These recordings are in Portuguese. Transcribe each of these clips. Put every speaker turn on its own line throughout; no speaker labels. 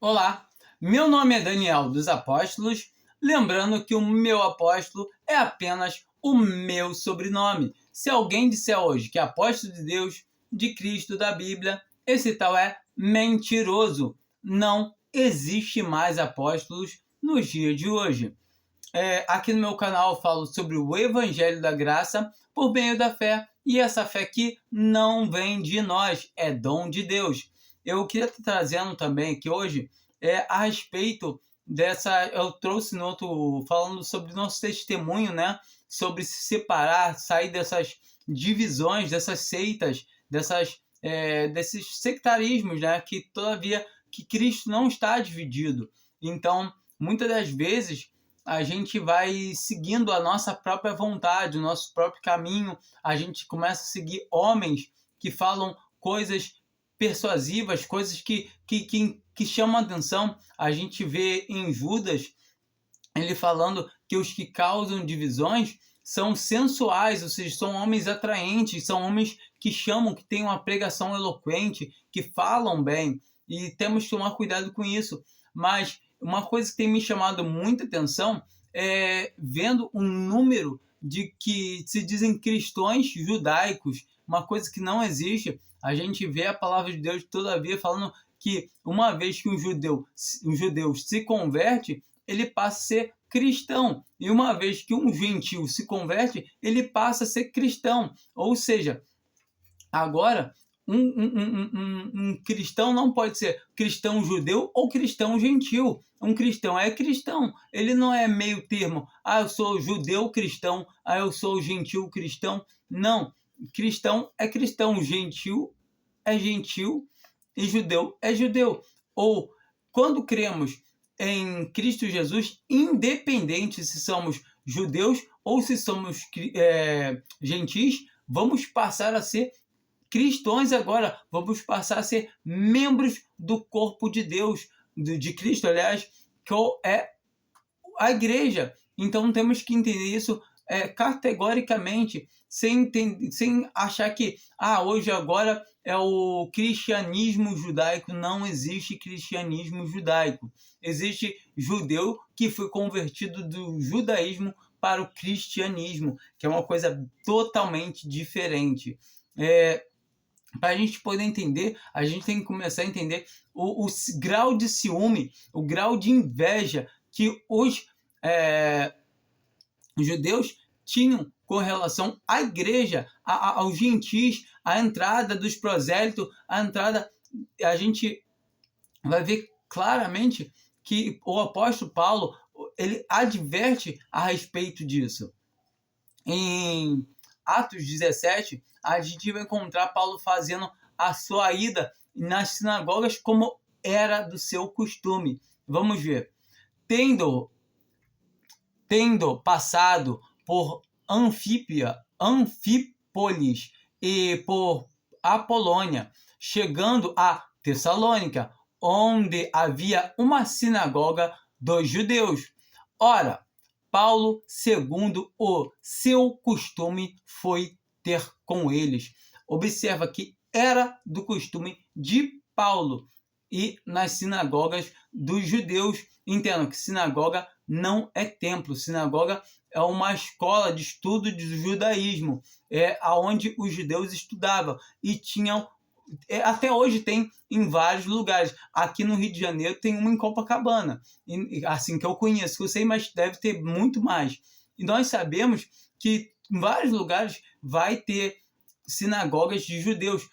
Olá, meu nome é Daniel dos Apóstolos, lembrando que o meu apóstolo é apenas o meu sobrenome. Se alguém disser hoje que é apóstolo de Deus, de Cristo, da Bíblia, esse tal é mentiroso. Não existe mais apóstolos nos dias de hoje. Aqui no meu canal eu falo sobre o Evangelho da Graça por meio da fé, e essa fé aqui não vem de nós, é dom de Deus. Eu queria estar trazendo também aqui hoje a respeito dessa. Eu trouxe no outro, falando sobre o nosso testemunho, né? Sobre se separar, sair dessas divisões, dessas seitas, desses sectarismos, né? Que todavia que Cristo não está dividido. Então, muitas das vezes a gente vai seguindo a nossa própria vontade, o nosso próprio caminho, a gente começa a seguir homens que falam coisas persuasivas, coisas que chamam a atenção. A gente vê em Judas, ele falando que os que causam divisões são sensuais, ou seja, são homens atraentes, são homens que chamam, que têm uma pregação eloquente, que falam bem, e temos que tomar cuidado com isso. Mas uma coisa que tem me chamado muita atenção é vendo um número de que se dizem cristãos judaicos, uma coisa que não existe. A gente vê a palavra de Deus todavia falando que uma vez que um judeu se converte, ele passa a ser cristão. E uma vez que um gentil se converte, ele passa a ser cristão. Ou seja, agora um cristão não pode ser cristão judeu ou cristão gentil. Um cristão é cristão. Ele não é meio termo. Eu sou judeu cristão. Eu sou gentil cristão. Não. Cristão é cristão. Gentil é gentil. E judeu é judeu. Ou, quando cremos em Cristo Jesus, independente se somos judeus ou se somos gentis, vamos passar a ser cristãos agora, vamos passar a ser membros do corpo de Deus, de Cristo, aliás, que é a igreja. Então temos que entender isso categoricamente, sem achar que hoje agora é o cristianismo judaico. Não existe cristianismo judaico. Existe judeu que foi convertido do judaísmo para o cristianismo, que é uma coisa totalmente diferente. Para a gente poder entender, a gente tem que começar a entender o grau de ciúme, o grau de inveja que os judeus tinham com relação à igreja, aos gentis, à entrada dos prosélitos, a gente vai ver claramente que o apóstolo Paulo, ele adverte a respeito disso. Em Atos 17, a gente vai encontrar Paulo fazendo a sua ida nas sinagogas como era do seu costume. Vamos ver. Tendo passado por Anfípolis e por Apolônia, chegando a Tessalônica, onde havia uma sinagoga dos judeus. Ora, Paulo, segundo o seu costume, foi ter com eles. Observa que era do costume de Paulo e nas sinagogas dos judeus. Entendam que sinagoga não é templo. Sinagoga é uma escola de estudo do judaísmo, onde os judeus estudavam e tinham. Até hoje tem em vários lugares. Aqui no Rio de Janeiro tem uma em Copacabana, assim que eu conheço, que eu sei, mas deve ter muito mais. E nós sabemos que em vários lugares vai ter sinagogas de judeus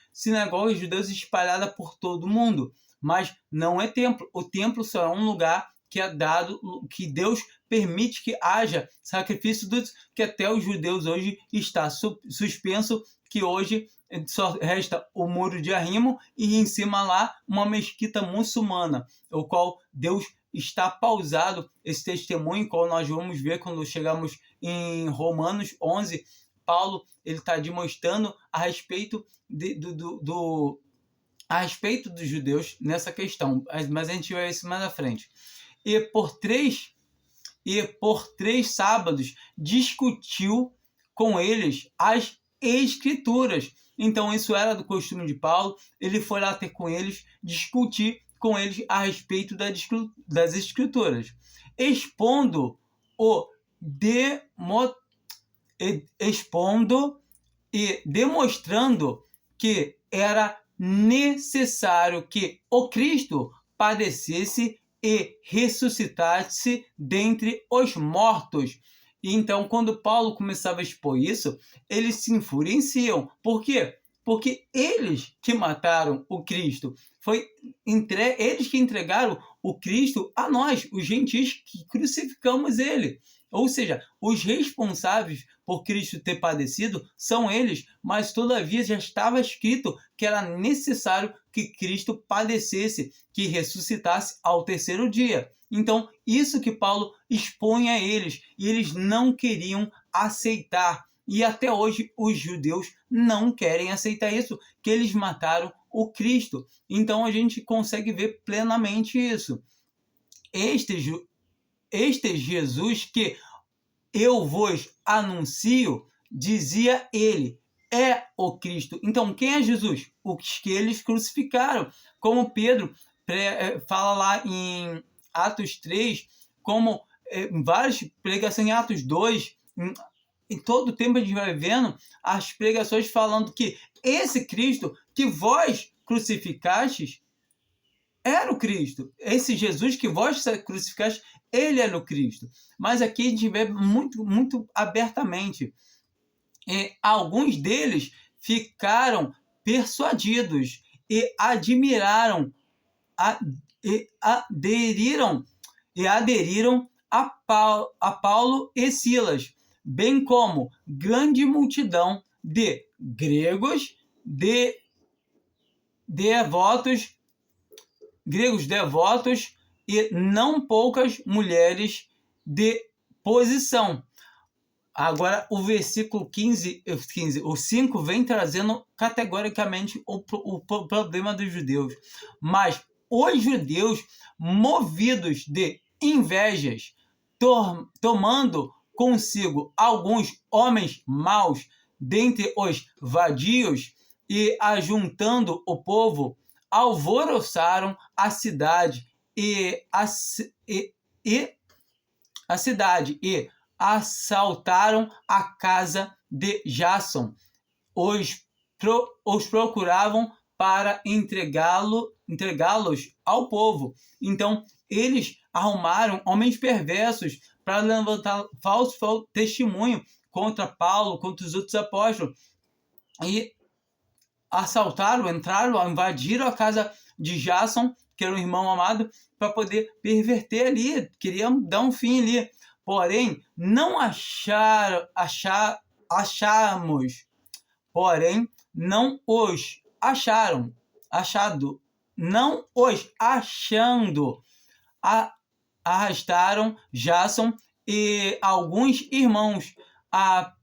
espalhadas por todo o mundo, mas não é templo. O templo só é um lugar que é dado, que Deus permite que haja sacrifício, que até os judeus hoje está suspenso, que hoje só resta o muro de arrimo e em cima lá uma mesquita muçulmana, o qual Deus está pausado. Esse testemunho, qual nós vamos ver quando chegamos em Romanos 11, Paulo ele está demonstrando a respeito dos judeus nessa questão, mas a gente vai ver isso mais à frente. E por três sábados discutiu com eles as Escrituras. Então isso era do costume de Paulo. Ele foi lá ter com eles, discutir com eles a respeito das Escrituras, expondo e demonstrando que era necessário que o Cristo padecesse e ressuscitasse dentre os mortos. E então, quando Paulo começava a expor isso, eles se enfureciam. Por quê? Porque eles que mataram o Cristo, eles que entregaram o Cristo a nós, os gentios que crucificamos ele. Ou seja, os responsáveis por Cristo ter padecido são eles, mas todavia já estava escrito que era necessário que Cristo padecesse, que ressuscitasse ao terceiro dia. Então, isso que Paulo expõe a eles, e eles não queriam aceitar. E até hoje os judeus não querem aceitar isso, que eles mataram o Cristo. Então a gente consegue ver plenamente isso. Este Jesus que eu vos anuncio, dizia ele, é o Cristo. Então, quem é Jesus? Os que eles crucificaram. Como Pedro fala lá em Atos 3, como em várias pregações, em Atos 2, em todo o tempo a gente vai vendo as pregações falando que esse Cristo que vós crucificastes era o Cristo. Esse Jesus que vós crucificastes, ele era o Cristo. Mas aqui a gente vê muito, muito abertamente. Alguns deles ficaram persuadidos e aderiram a Paulo e Silas, bem como grande multidão de gregos devotos e não poucas mulheres de posição. Agora, o versículo 15, o 5 vem trazendo categoricamente o problema dos judeus. Mas os judeus, movidos de invejas, tomando consigo alguns homens maus dentre os vadios e ajuntando o povo, alvoroçaram a cidade e assaltaram a casa de Jason. Os procuravam para entregá-los ao povo. Então, eles arrumaram homens perversos para levantar falso testemunho contra Paulo, contra os outros apóstolos. E assaltaram, invadiram a casa de Jason, que era um irmão amado, para poder perverter ali, queriam dar um fim ali. Porém, não achando, arrastaram Jason e alguns irmãos à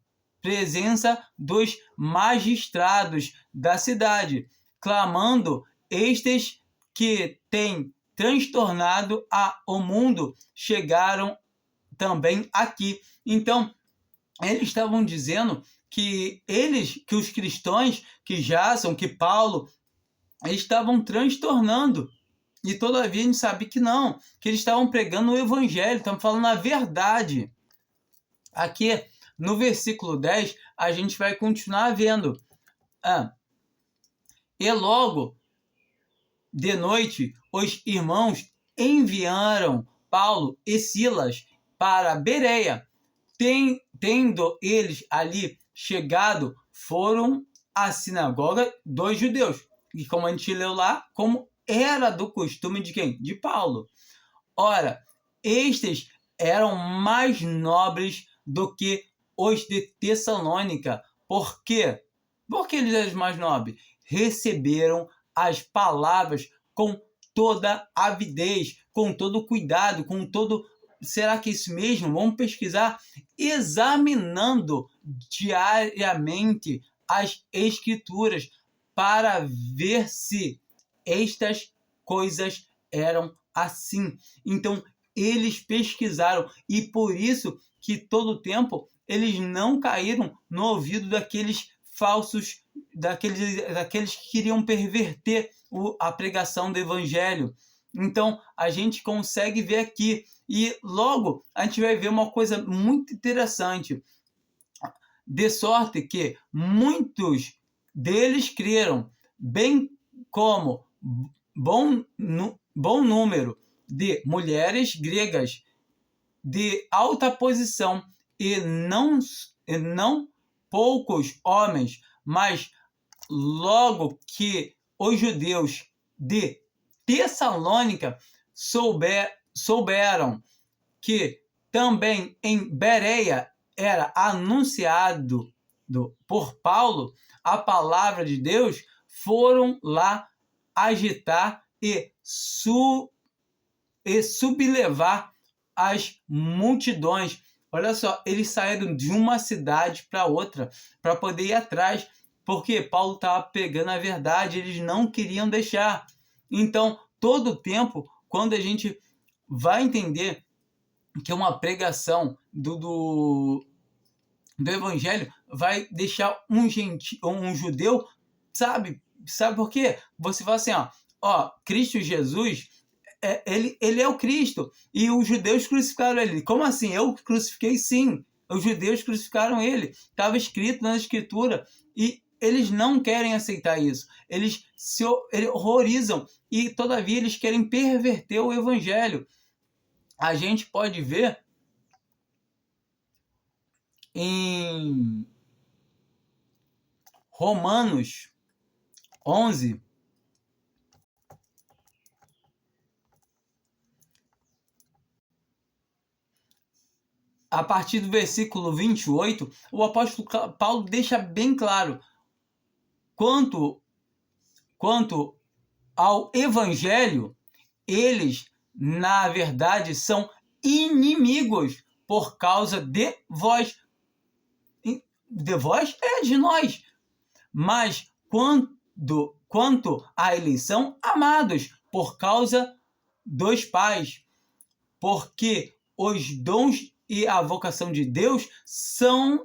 presença dos magistrados da cidade, clamando: estes que têm transtornado o mundo chegaram também aqui. Então, eles estavam dizendo que os cristãos, que Jason, que Paulo, eles estavam transtornando. E todavia a gente sabe que não, que eles estavam pregando o evangelho, estavam falando a verdade. Aqui, no versículo 10, a gente vai continuar vendo. E logo de noite, os irmãos enviaram Paulo e Silas para Bereia. Tendo eles ali chegado, foram à sinagoga dos judeus. E como a gente leu lá, como era do costume de quem? De Paulo. Ora, estes eram mais nobres do que os de Tessalônica. Por quê? Porque eles eram mais nobres. Receberam as palavras com toda avidez, com todo cuidado, com todo... Será que é isso mesmo? Vamos pesquisar, examinando diariamente as Escrituras para ver se estas coisas eram assim. Então, eles pesquisaram e por isso que todo o tempo eles não caíram no ouvido daqueles falsos, daqueles que queriam perverter a pregação do Evangelho. Então, a gente consegue ver aqui. E logo, a gente vai ver uma coisa muito interessante. De sorte que muitos deles creram, bem como bom número de mulheres gregas de alta posição e não poucos homens, mas logo que os judeus de Tessalônica souberam que também em Bereia era anunciado por Paulo a palavra de Deus, foram lá agitar e sublevar as multidões. Olha só, eles saíram de uma cidade para outra para poder ir atrás, porque Paulo estava pegando a verdade, eles não queriam deixar. Então, todo o tempo, quando a gente vai entender que uma pregação do evangelho vai deixar um judeu, sabe por quê? Você fala assim, ó, Cristo Jesus, ele é o Cristo, e os judeus crucificaram ele. Como assim? Eu crucifiquei? Sim, os judeus crucificaram ele, estava escrito na escritura, e eles não querem aceitar isso, eles se horrorizam, e todavia eles querem perverter o evangelho. A gente pode ver em Romanos 11, a partir do versículo 28, o apóstolo Paulo deixa bem claro quanto ao evangelho, eles, na verdade, são inimigos por causa de vós. De vós é de nós. Mas quanto à eleição, amados, por causa dos pais, porque os dons e a vocação de Deus são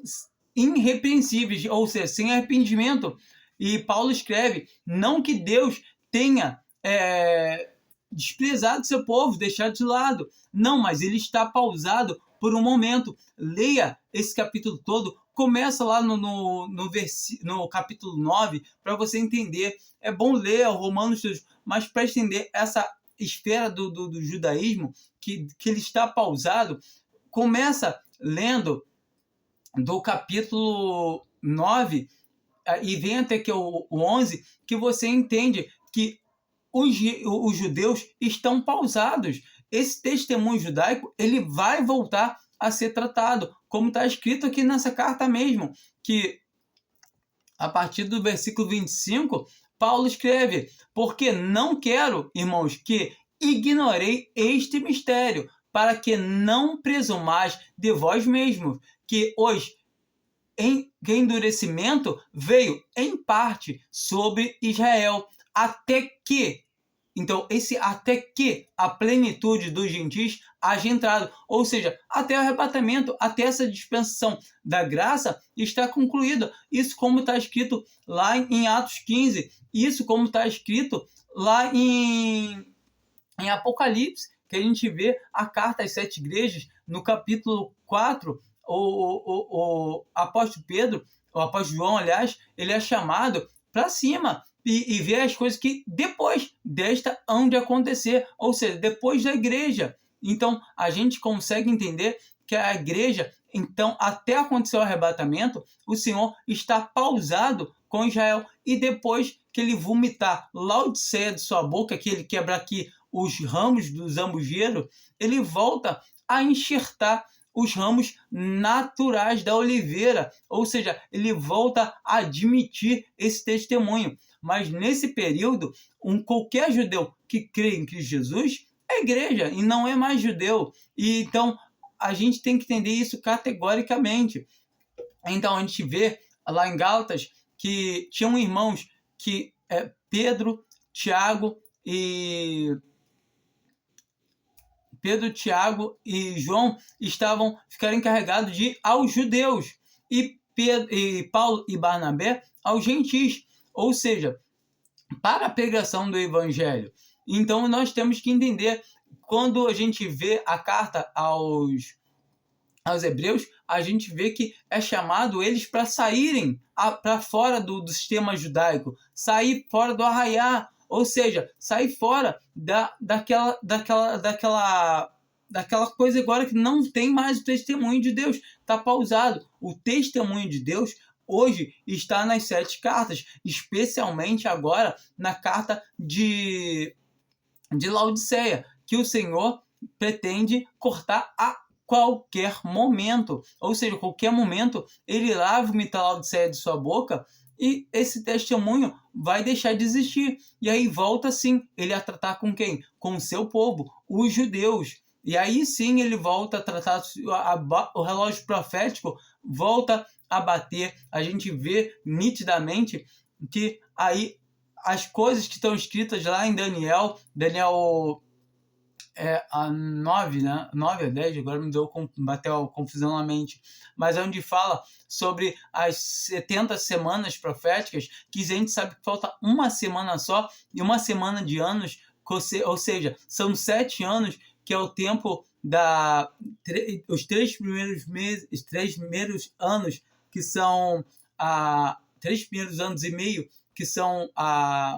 irrepreensíveis, ou seja, sem arrependimento. E Paulo escreve, não que Deus tenha desprezado seu povo, deixado de lado. Não, mas ele está pausado por um momento. Leia esse capítulo todo, começa lá no capítulo 9, para você entender. É bom ler o Romanos, mas para entender essa esfera do judaísmo, que ele está pausado, começa lendo do capítulo 9 e vem até que o 11, que você entende que os judeus estão pausados. Esse testemunho judaico, ele vai voltar a ser tratado, como está escrito aqui nessa carta mesmo, que a partir do versículo 25, Paulo escreve, porque não quero, irmãos, que ignorei este mistério, para que não presumais de vós mesmos, que os endurecimento veio em parte sobre Israel, até que a plenitude dos gentios haja entrado, ou seja, até o arrebatamento, até essa dispensação da graça está concluída. Isso como está escrito lá em Atos 15, isso como está escrito lá em Apocalipse, que a gente vê a carta às 7 igrejas, no capítulo 4, o apóstolo Pedro, o apóstolo João, aliás, ele é chamado para cima e ver as coisas que depois desta hão de acontecer, ou seja, depois da igreja. Então, a gente consegue entender que a igreja, então, até acontecer o arrebatamento, o Senhor está pausado com Israel, e depois que ele vomitar Laodiceia de sua boca, que ele quebra aqui os ramos do zambujeiro, ele volta a enxertar os ramos naturais da oliveira, ou seja, ele volta a admitir esse testemunho. Mas nesse período, qualquer judeu que crê em Cristo Jesus é igreja e não é mais judeu. E então a gente tem que entender isso categoricamente. Então a gente vê lá em Gálatas que tinham irmãos que Pedro, Tiago e João ficaram encarregados de ir aos judeus, e Paulo e Barnabé aos gentis, ou seja, para a pregação do evangelho. Então nós temos que entender, quando a gente vê a carta aos hebreus, a gente vê que é chamado eles para saírem para fora do sistema judaico, sair fora do arraiá, ou seja, sair fora daquela coisa agora que não tem mais o testemunho de Deus, está pausado. O testemunho de Deus hoje está nas 7 cartas, especialmente agora na carta de Laodiceia, que o Senhor pretende cortar a qualquer momento. Ou seja, a qualquer momento ele irá vomitar a Laodiceia de sua boca e esse testemunho vai deixar de existir. E aí volta sim ele a tratar com quem? Com o seu povo, os judeus. E aí sim ele volta a tratar, o relógio profético volta a bater. A gente vê nitidamente que aí as coisas que estão escritas lá em Daniel a 9, né? 9 a 10, agora bateu a confusão na mente, mas é onde fala sobre as 70 semanas proféticas, que a gente sabe que falta uma semana só, e uma semana de anos, ou seja, são 7 anos, que é o tempo os 3 primeiros meses, 3 primeiros anos, que são 3 primeiros anos e meio, que são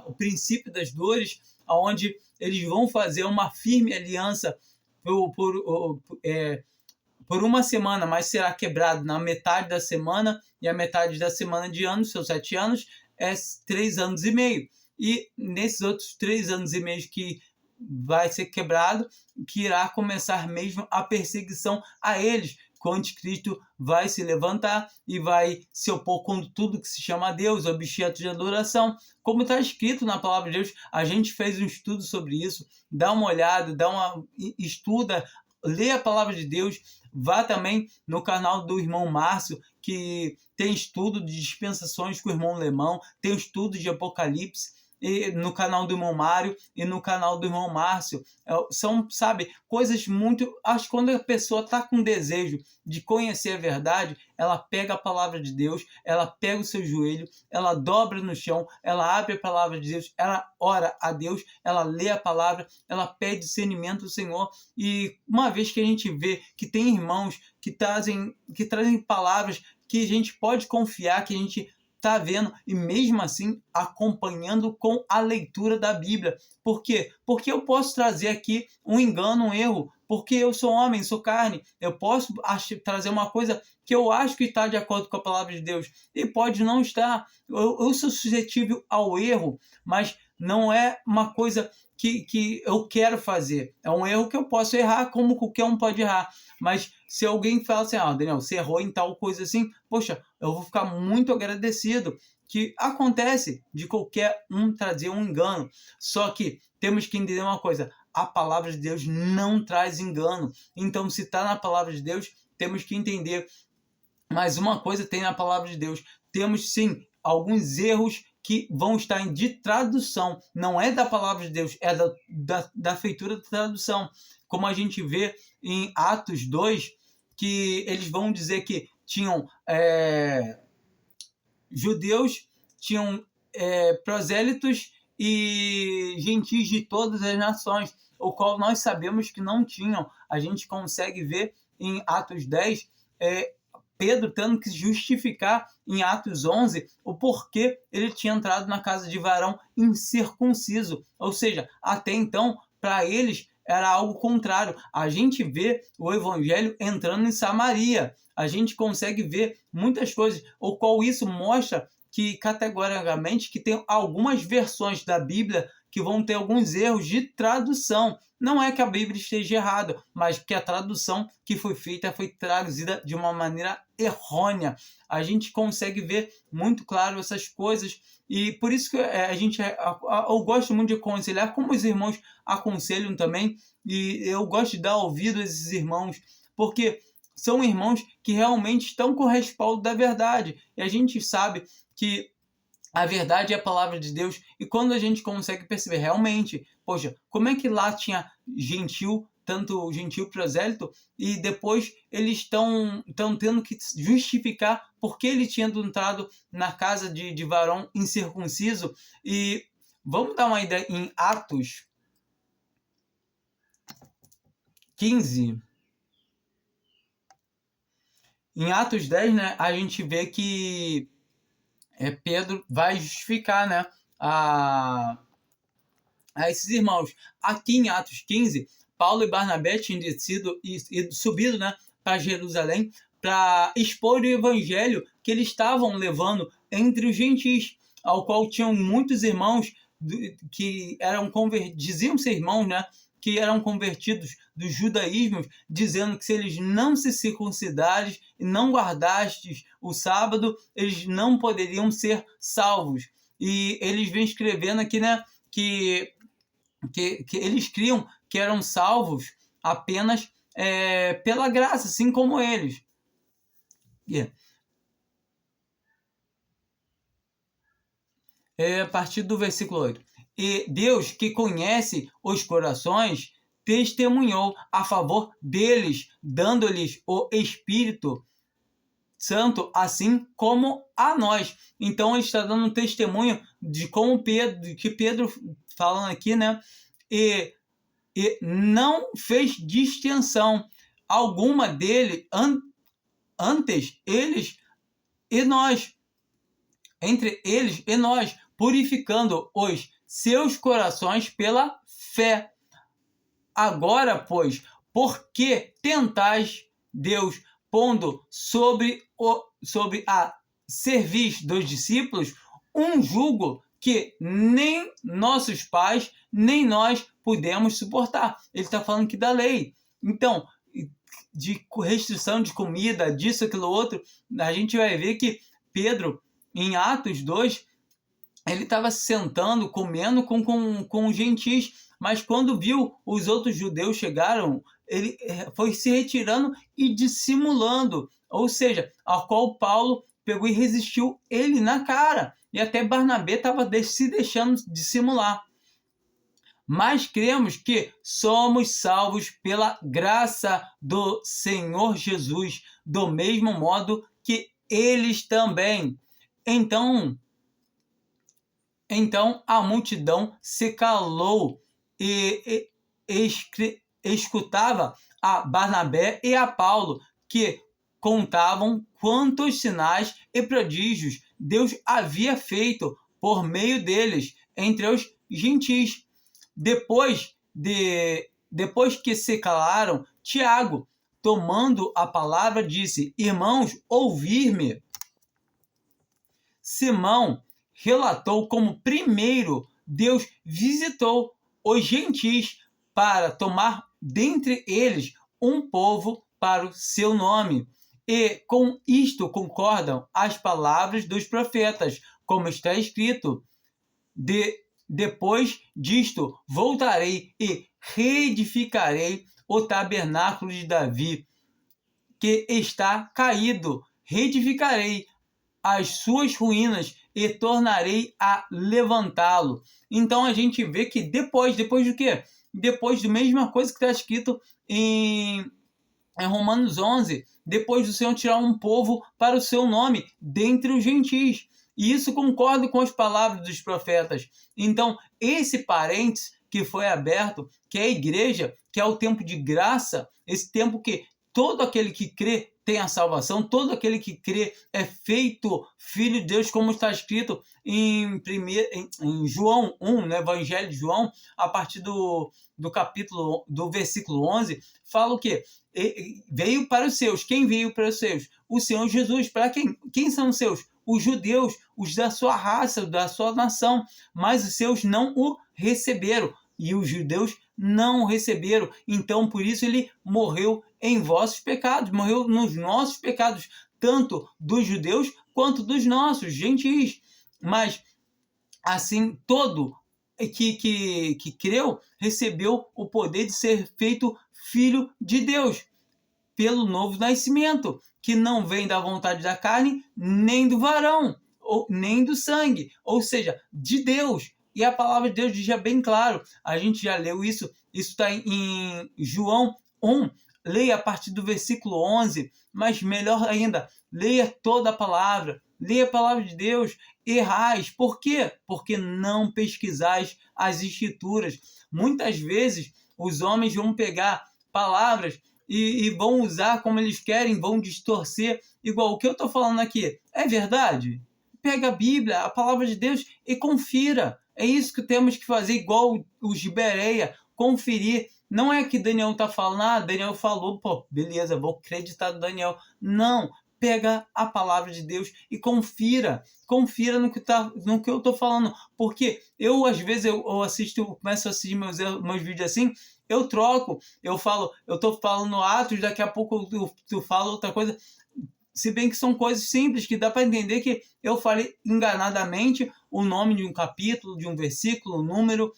o princípio das dores, onde eles vão fazer uma firme aliança por uma semana, mas será quebrado na metade da semana, e a metade da semana de anos, seus 7 anos, é 3 anos e meio. E nesses outros 3 anos e meio que vai ser quebrado, que irá começar mesmo a perseguição a eles, que o anticristo vai se levantar e vai se opor com tudo que se chama Deus, objeto de adoração. Como está escrito na palavra de Deus, a gente fez um estudo sobre isso, dá uma olhada, estuda, lê a palavra de Deus, vá também no canal do irmão Márcio, que tem estudo de dispensações com o irmão Lemão, tem estudo de Apocalipse, e no canal do irmão Mário e no canal do irmão Márcio. São, sabe, coisas muito... Acho que quando a pessoa está com desejo de conhecer a verdade, ela pega a palavra de Deus, ela pega o seu joelho, ela dobra no chão, ela abre a palavra de Deus, ela ora a Deus, ela lê a palavra, ela pede discernimento do Senhor. E uma vez que a gente vê que tem irmãos que trazem palavras que a gente pode confiar, que a gente está vendo, e mesmo assim acompanhando com a leitura da Bíblia. Por quê? Porque eu posso trazer aqui um engano, um erro, porque eu sou homem, sou carne. Eu posso trazer uma coisa que eu acho que está de acordo com a palavra de Deus, e pode não estar. Eu sou suscetível ao erro, mas não é uma coisa que eu quero fazer. É um erro que eu posso errar, como qualquer um pode errar. Mas se alguém fala assim, Daniel, você errou em tal coisa assim, poxa, eu vou ficar muito agradecido. Que acontece de qualquer um trazer um engano. Só que temos que entender uma coisa, a palavra de Deus não traz engano. Então, se está na palavra de Deus, temos que entender. Mas uma coisa tem na palavra de Deus, temos sim alguns erros que vão estar de tradução, não é da palavra de Deus, é da feitura da tradução. Como a gente vê em Atos 2, que eles vão dizer que tinham judeus, tinham prosélitos e gentis de todas as nações, o qual nós sabemos que não tinham. A gente consegue ver em Atos 10, Pedro tendo que justificar em Atos 11 o porquê ele tinha entrado na casa de varão incircunciso. Ou seja, até então, para eles, era algo contrário. A gente vê o evangelho entrando em Samaria. A gente consegue ver muitas coisas, o qual isso mostra que, categoricamente, que tem algumas versões da Bíblia que vão ter alguns erros de tradução. Não é que a Bíblia esteja errada, mas que a tradução que foi feita foi traduzida de uma maneira errônea. A gente consegue ver muito claro essas coisas, e por isso que eu gosto muito de aconselhar, como os irmãos aconselham também, e eu gosto de dar ouvido a esses irmãos, porque são irmãos que realmente estão com o respaldo da verdade, e a gente sabe que a verdade é a palavra de Deus, e quando a gente consegue perceber realmente, poxa, como é que lá tinha gentil, tanto gentil prosélito, e depois eles estão tendo que justificar porque ele tinha entrado na casa de varão incircunciso. E vamos dar uma ideia em Atos 15, em Atos 10, né, a gente vê que Pedro vai justificar, né, a esses irmãos. Aqui em Atos 15, Paulo e Barnabé tinham descido e subido, né, para Jerusalém para expor o evangelho que eles estavam levando entre os gentis, ao qual tinham muitos irmãos que eram diziam ser irmãos, né, que eram convertidos do judaísmo, dizendo que se eles não se circuncidassem e não guardassem o sábado, eles não poderiam ser salvos. E eles vêm escrevendo aqui, né, que eles criam que eram salvos apenas pela graça, assim como eles. A partir do versículo 8. E Deus, que conhece os corações, testemunhou a favor deles, dando-lhes o Espírito Santo, assim como a nós. Então ele está dando um testemunho de como Pedro falando aqui, né? E não fez distinção alguma dele antes eles e nós, entre eles e nós, purificando os seus corações pela fé. Agora, pois, por que tentais Deus, pondo sobre a cerviz dos discípulos um jugo que nem nossos pais, nem nós pudemos suportar? Ele está falando aqui da lei. Então, de restrição de comida, disso, aquilo, outro, a gente vai ver que Pedro, em Atos 2, ele estava se sentando, comendo com os gentis, mas quando viu os outros judeus chegaram, ele foi se retirando e dissimulando, ou seja, ao qual Paulo pegou e resistiu ele na cara, e até Barnabé estava se deixando dissimular. Mas cremos que somos salvos pela graça do Senhor Jesus, do mesmo modo que eles também. Então a multidão se calou e escutava a Barnabé e a Paulo, que contavam quantos sinais e prodígios Deus havia feito por meio deles entre os gentis. Depois que se calaram, Tiago, tomando a palavra, disse: Irmãos, ouvir-me. Simão relatou como primeiro Deus visitou os gentis para tomar dentre eles um povo para o seu nome. E com isto concordam as palavras dos profetas, como está escrito: depois disto voltarei e reedificarei o tabernáculo de Davi, que está caído. Reedificarei as suas ruínas e tornarei a levantá-lo. Então a gente vê que depois do quê? Depois da mesma coisa que está escrito em Romanos 11, depois do Senhor tirar um povo para o seu nome dentre os gentis. E isso concorda com as palavras dos profetas. Então, esse parênteses que foi aberto, que é a igreja, que é o tempo de graça, esse tempo que todo aquele que crê tem a salvação, todo aquele que crê é feito filho de Deus, como está escrito em João 1, no Evangelho de João, a partir do versículo 11, fala o quê? Veio para os seus. Quem veio para os seus? O Senhor Jesus. Para quem? Quem são os seus? Os judeus, os da sua raça, da sua nação. Mas os seus não o receberam. E os judeus não o receberam. Então, por isso, ele morreu em vossos pecados. Morreu nos nossos pecados. Tanto dos judeus quanto dos nossos, gentis. Mas, assim, todo que creu recebeu o poder de ser feito filho de Deus pelo novo nascimento, que não vem da vontade da carne, nem do varão, nem do sangue, ou seja, de Deus. E a palavra de Deus diz já bem claro, a gente já leu isso está em João 1, leia a partir do versículo 11, mas melhor ainda, leia toda a palavra de Deus. Errais. Por quê? Porque não pesquisais as escrituras. Muitas vezes os homens vão pegar palavras e vão usar como eles querem, vão distorcer. Igual o que eu estou falando aqui, é verdade? Pega a Bíblia, a palavra de Deus, e confira. É isso que temos que fazer, igual os de Bereia, conferir. Não é que Daniel está falando, Daniel falou, pô, beleza, vou acreditar no Daniel. Não, pega a palavra de Deus e confira no que eu estou falando. Porque eu, às vezes, eu assisto, eu começo a assistir meus vídeos assim, eu troco, eu estou falando Atos, daqui a pouco eu falo outra coisa. Se bem que são coisas simples, que dá para entender que eu falei enganadamente o nome de um capítulo, de um versículo, um número,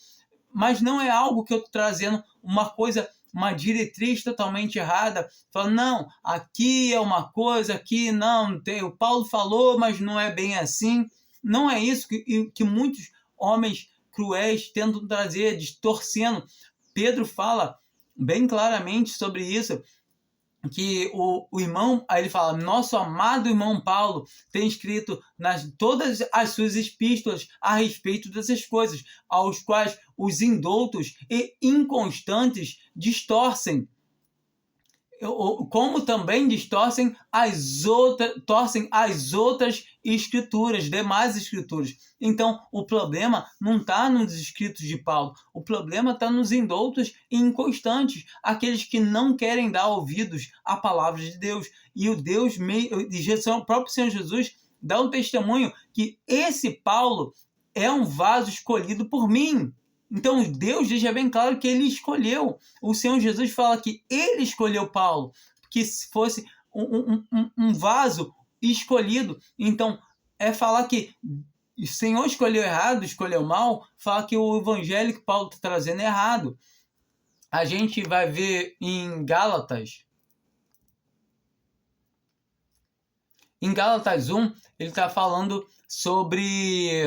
mas não é algo que eu estou trazendo uma diretriz totalmente errada, falando, não, aqui é uma coisa, aqui não, o Paulo falou, mas não é bem assim. Não é isso que muitos homens cruéis tentam trazer, distorcendo. Pedro fala bem claramente sobre isso, que o irmão, aí ele fala, nosso amado irmão Paulo tem escrito todas as suas epístolas a respeito dessas coisas, aos quais os indoutos e inconstantes distorcem, como também torcem as outras escrituras, demais escrituras. Então, o problema não está nos escritos de Paulo, o problema está nos indoutos e inconstantes, aqueles que não querem dar ouvidos à palavra de Deus. E o próprio Senhor Jesus dá um testemunho que esse Paulo é um vaso escolhido por mim. Então, Deus deixa bem claro que ele escolheu. O Senhor Jesus fala que ele escolheu Paulo, que se fosse um vaso escolhido. Então, é falar que o Senhor escolheu errado, escolheu mal, fala que o evangelho que Paulo está trazendo é errado. A gente vai ver em Gálatas. Em Gálatas 1, ele está falando sobre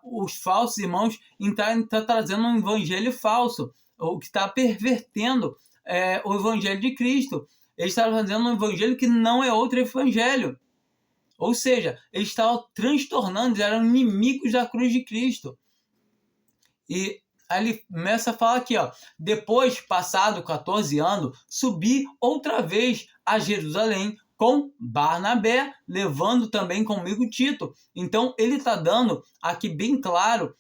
os falsos irmãos, então está trazendo um evangelho falso, o que está pervertendo o evangelho de Cristo. Eles estavam fazendo um evangelho que não é outro evangelho. Ou seja, eles estavam transtornando, eles eram inimigos da cruz de Cristo. E aí ele começa a falar aqui, ó, depois, passado 14 anos, subi outra vez a Jerusalém com Barnabé, levando também comigo Tito. Então, ele está dando aqui bem claro,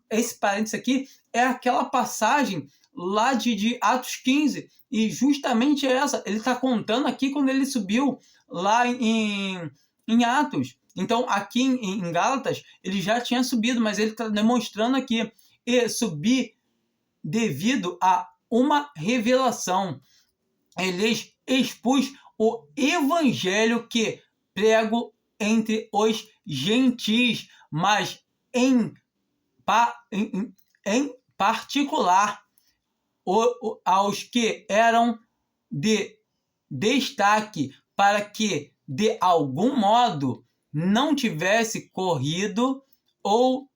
esse parênteses aqui é aquela passagem lá de Atos 15, e justamente essa, ele está contando aqui quando ele subiu lá em Atos. Então, aqui em Gálatas, ele já tinha subido, mas ele está demonstrando aqui, e subi devido a uma revelação. Ele expôs o evangelho que prego entre os gentis, mas em particular aos que eram de destaque, para que de algum modo não tivesse corrido ou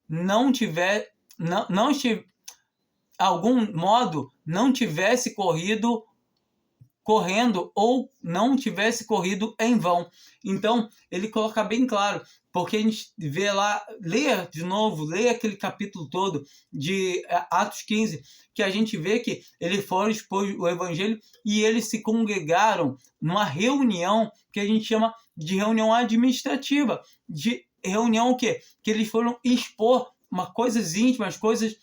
correndo ou não tivesse corrido em vão. Então, ele coloca bem claro, porque a gente vê lá, leia de novo, leia aquele capítulo todo de Atos 15, que a gente vê que eles foram expor o evangelho e eles se congregaram numa reunião que a gente chama de reunião administrativa, de reunião o quê? Que eles foram expor coisas íntimas, coisas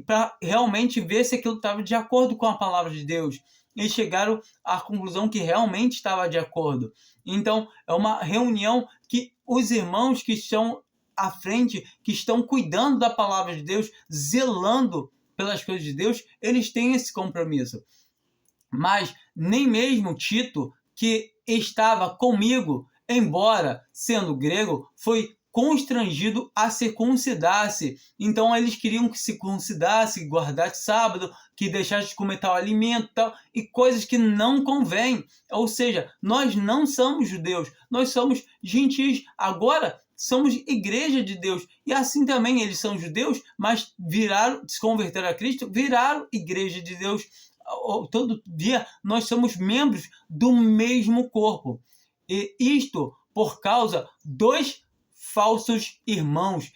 para realmente ver se aquilo estava de acordo com a palavra de Deus. Eles chegaram à conclusão que realmente estava de acordo. Então, é uma reunião que os irmãos que estão à frente, que estão cuidando da palavra de Deus, zelando pelas coisas de Deus, eles têm esse compromisso. Mas nem mesmo Tito, que estava comigo, embora sendo grego, foi constrangido a circuncidar-se. Então eles queriam que se circuncidasse, que guardasse sábado, que deixasse de comer tal alimento, tal, e coisas que não convêm. Ou seja, nós não somos judeus, nós somos gentis. Agora somos igreja de Deus. E assim também eles são judeus, mas se converteram a Cristo, viraram igreja de Deus. Todo dia nós somos membros do mesmo corpo. E isto por causa dos falsos irmãos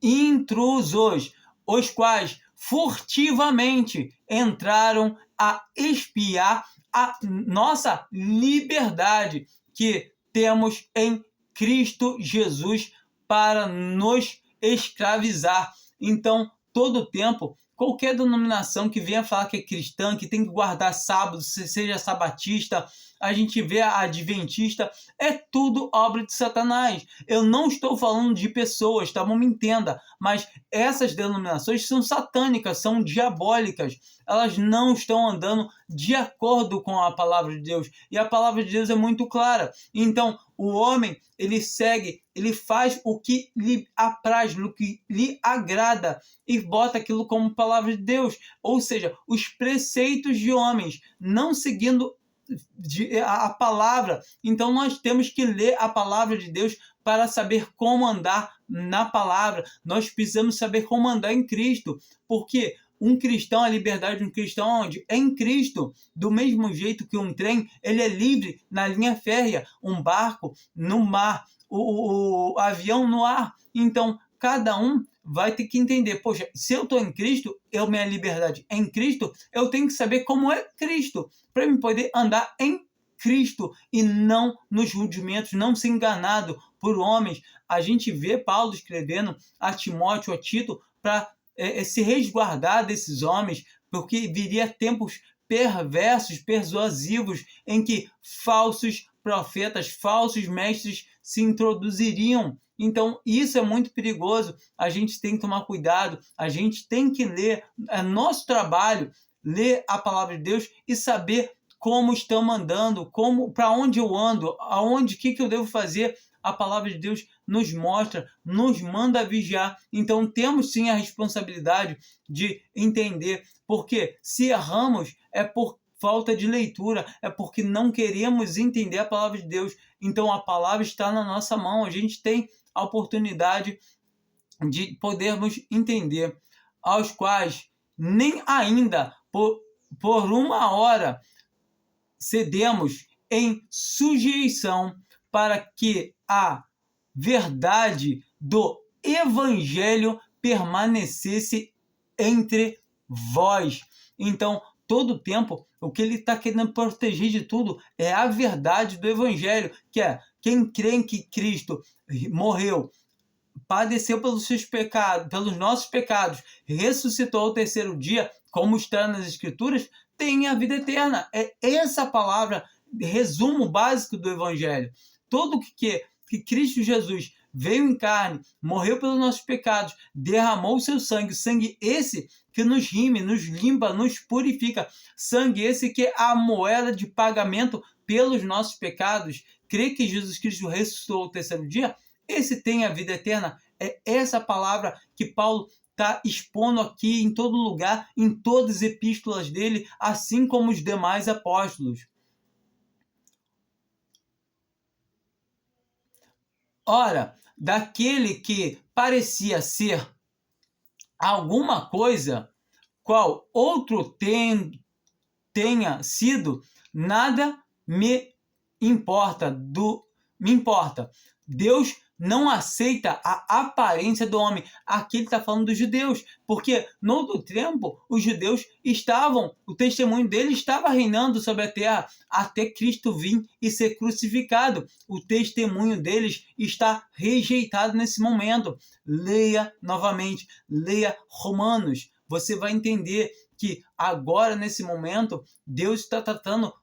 intrusos, os quais furtivamente entraram a espiar a nossa liberdade que temos em Cristo Jesus para nos escravizar. Então, todo tempo, qualquer denominação que venha falar que é cristã, que tem que guardar sábado, seja sabatista, a gente vê a adventista, é tudo obra de Satanás. Eu não estou falando de pessoas, tá bom? Me entenda, mas essas denominações são satânicas, são diabólicas. Elas não estão andando de acordo com a palavra de Deus. E a palavra de Deus é muito clara. Então, o homem, ele segue, ele faz o que lhe apraz, o que lhe agrada e bota aquilo como palavra de Deus. Ou seja, os preceitos de homens, não seguindo a palavra. Então nós temos que ler a palavra de Deus para saber como andar na palavra. Nós precisamos saber como andar em Cristo, porque um cristão, a liberdade de um cristão onde? É em Cristo. Do mesmo jeito que um trem, ele é livre na linha férrea, um barco no mar, o avião no ar. Então, cada um vai ter que entender, poxa, se eu estou em Cristo, minha liberdade é em Cristo, eu tenho que saber como é Cristo, para eu poder andar em Cristo e não nos rudimentos, não ser enganado por homens. A gente vê Paulo escrevendo a Timóteo, a Tito, para se resguardar desses homens, porque viria tempos perversos, persuasivos, em que falsos profetas, falsos mestres se introduziriam. Então, isso é muito perigoso. A gente tem que tomar cuidado, a gente tem que ler, é nosso trabalho, ler a palavra de Deus e saber como estamos andando, para onde eu ando, aonde, o que eu devo fazer. A palavra de Deus nos mostra, nos manda vigiar. Então, temos sim a responsabilidade de entender, porque se erramos é por falta de leitura, é porque não queremos entender a palavra de Deus. Então, a palavra está na nossa mão, a gente tem a oportunidade de podermos entender, aos quais nem ainda por uma hora cedemos em sujeição para que a verdade do Evangelho permanecesse entre vós. Então, todo tempo, o que ele está querendo proteger de tudo é a verdade do Evangelho, que é quem crê em que Cristo morreu, padeceu pelos seus pecados, pelos nossos pecados, ressuscitou ao terceiro dia, como está nas Escrituras, tem a vida eterna. É essa palavra, resumo básico do Evangelho. Tudo que Cristo Jesus veio em carne, morreu pelos nossos pecados, derramou o seu sangue esse que nos rime, nos limpa, nos purifica, sangue esse que é a moeda de pagamento pelos nossos pecados. Crê que Jesus Cristo ressuscitou ao terceiro dia? Esse tem a vida eterna. É essa palavra que Paulo está expondo aqui em todo lugar, em todas as epístolas dele, assim como os demais apóstolos. Ora, daquele que parecia ser alguma coisa, qual outro tenha sido, nada me importa. Deus não aceita a aparência do homem. Aqui ele está falando dos judeus, porque no outro tempo os judeus o testemunho deles estava reinando sobre a terra até Cristo vir e ser crucificado. O testemunho deles está rejeitado nesse momento. Leia novamente, leia Romanos. Você vai entender que agora, nesse momento, Deus está tratando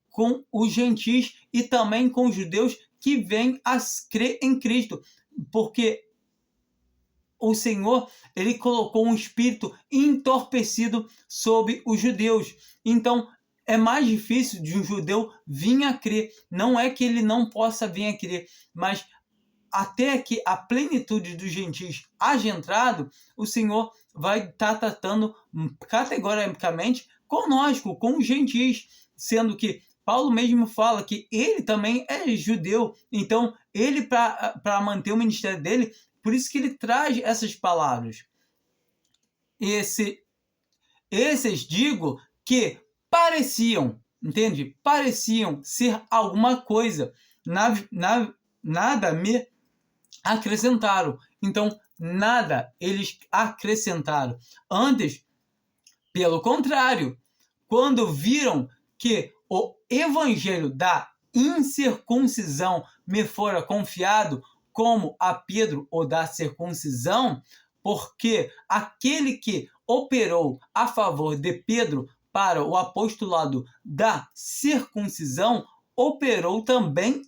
com os gentis e também com os judeus que vêm a crer em Cristo, porque o Senhor, ele colocou um espírito entorpecido sobre os judeus. Então, é mais difícil de um judeu vir a crer. Não é que ele não possa vir a crer, mas até que a plenitude dos gentis haja entrado, o Senhor vai estar tratando categoricamente conosco, com os gentis, sendo que Paulo mesmo fala que ele também é judeu, então ele, para manter o ministério dele, por isso que ele traz essas palavras. Esses digo que pareciam, entende? Pareciam ser alguma coisa, nada me acrescentaram. Então, nada eles acrescentaram. Antes, Pelo contrário, quando viram que o evangelho da incircuncisão me fora confiado, como a Pedro o da circuncisão, porque aquele que operou a favor de Pedro para o apostolado da circuncisão, operou também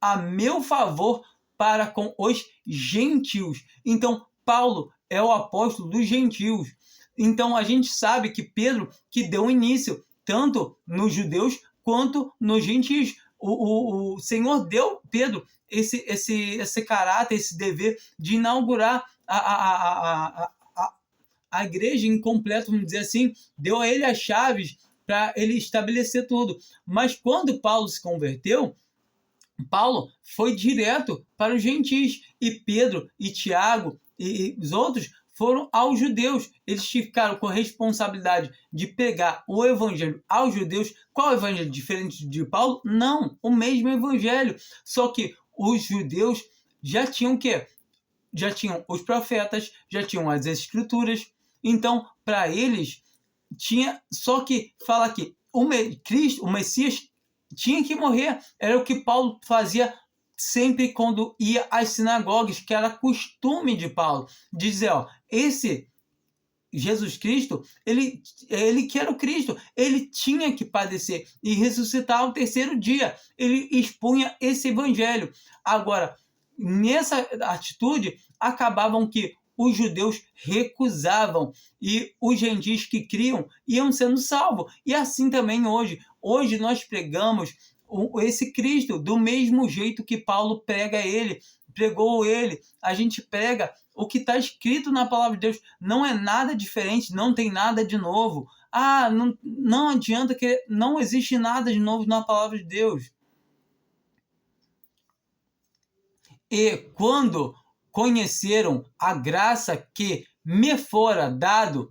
a meu favor para com os gentios. Então, Paulo é o apóstolo dos gentios. Então, a gente sabe que Pedro que deu início tanto nos judeus quanto nos gentios. O Senhor deu Pedro esse caráter, esse dever de inaugurar a igreja incompleta, vamos dizer assim, deu a ele as chaves para ele estabelecer tudo. Mas quando Paulo se converteu, Paulo foi direto para os gentios, e Pedro e Tiago e os outros foram aos judeus. Eles ficaram com a responsabilidade de pegar o evangelho aos judeus. Qual evangelho? Diferente de Paulo? Não, o mesmo evangelho. Só que os judeus já tinham o quê? Já tinham os profetas, já tinham as escrituras. Então, para eles, tinha só que fala que Cristo, o Messias, tinha que morrer. Era o que Paulo fazia sempre quando ia às sinagogas, que era costume de Paulo, dizer, ó, esse Jesus Cristo, ele que era o Cristo, ele tinha que padecer e ressuscitar ao terceiro dia. Ele expunha esse evangelho. Agora, nessa atitude, acabavam que os judeus recusavam e os gentios que criam iam sendo salvos. E assim também hoje. Hoje nós pregamos esse Cristo do mesmo jeito que Paulo pregou ele. A gente prega o que está escrito na palavra de Deus. Não é nada diferente, não tem nada de novo. Não adianta que não existe nada de novo na palavra de Deus. E quando conheceram a graça que me fora dada,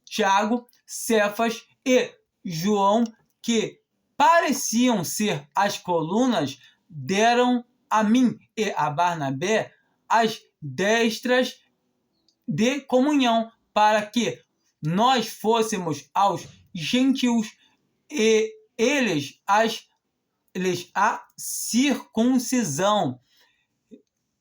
Tiago, Cefas e João, que pareciam ser as colunas, deram a mim e a Barnabé as destras de comunhão, para que nós fôssemos aos gentios e eles a circuncisão.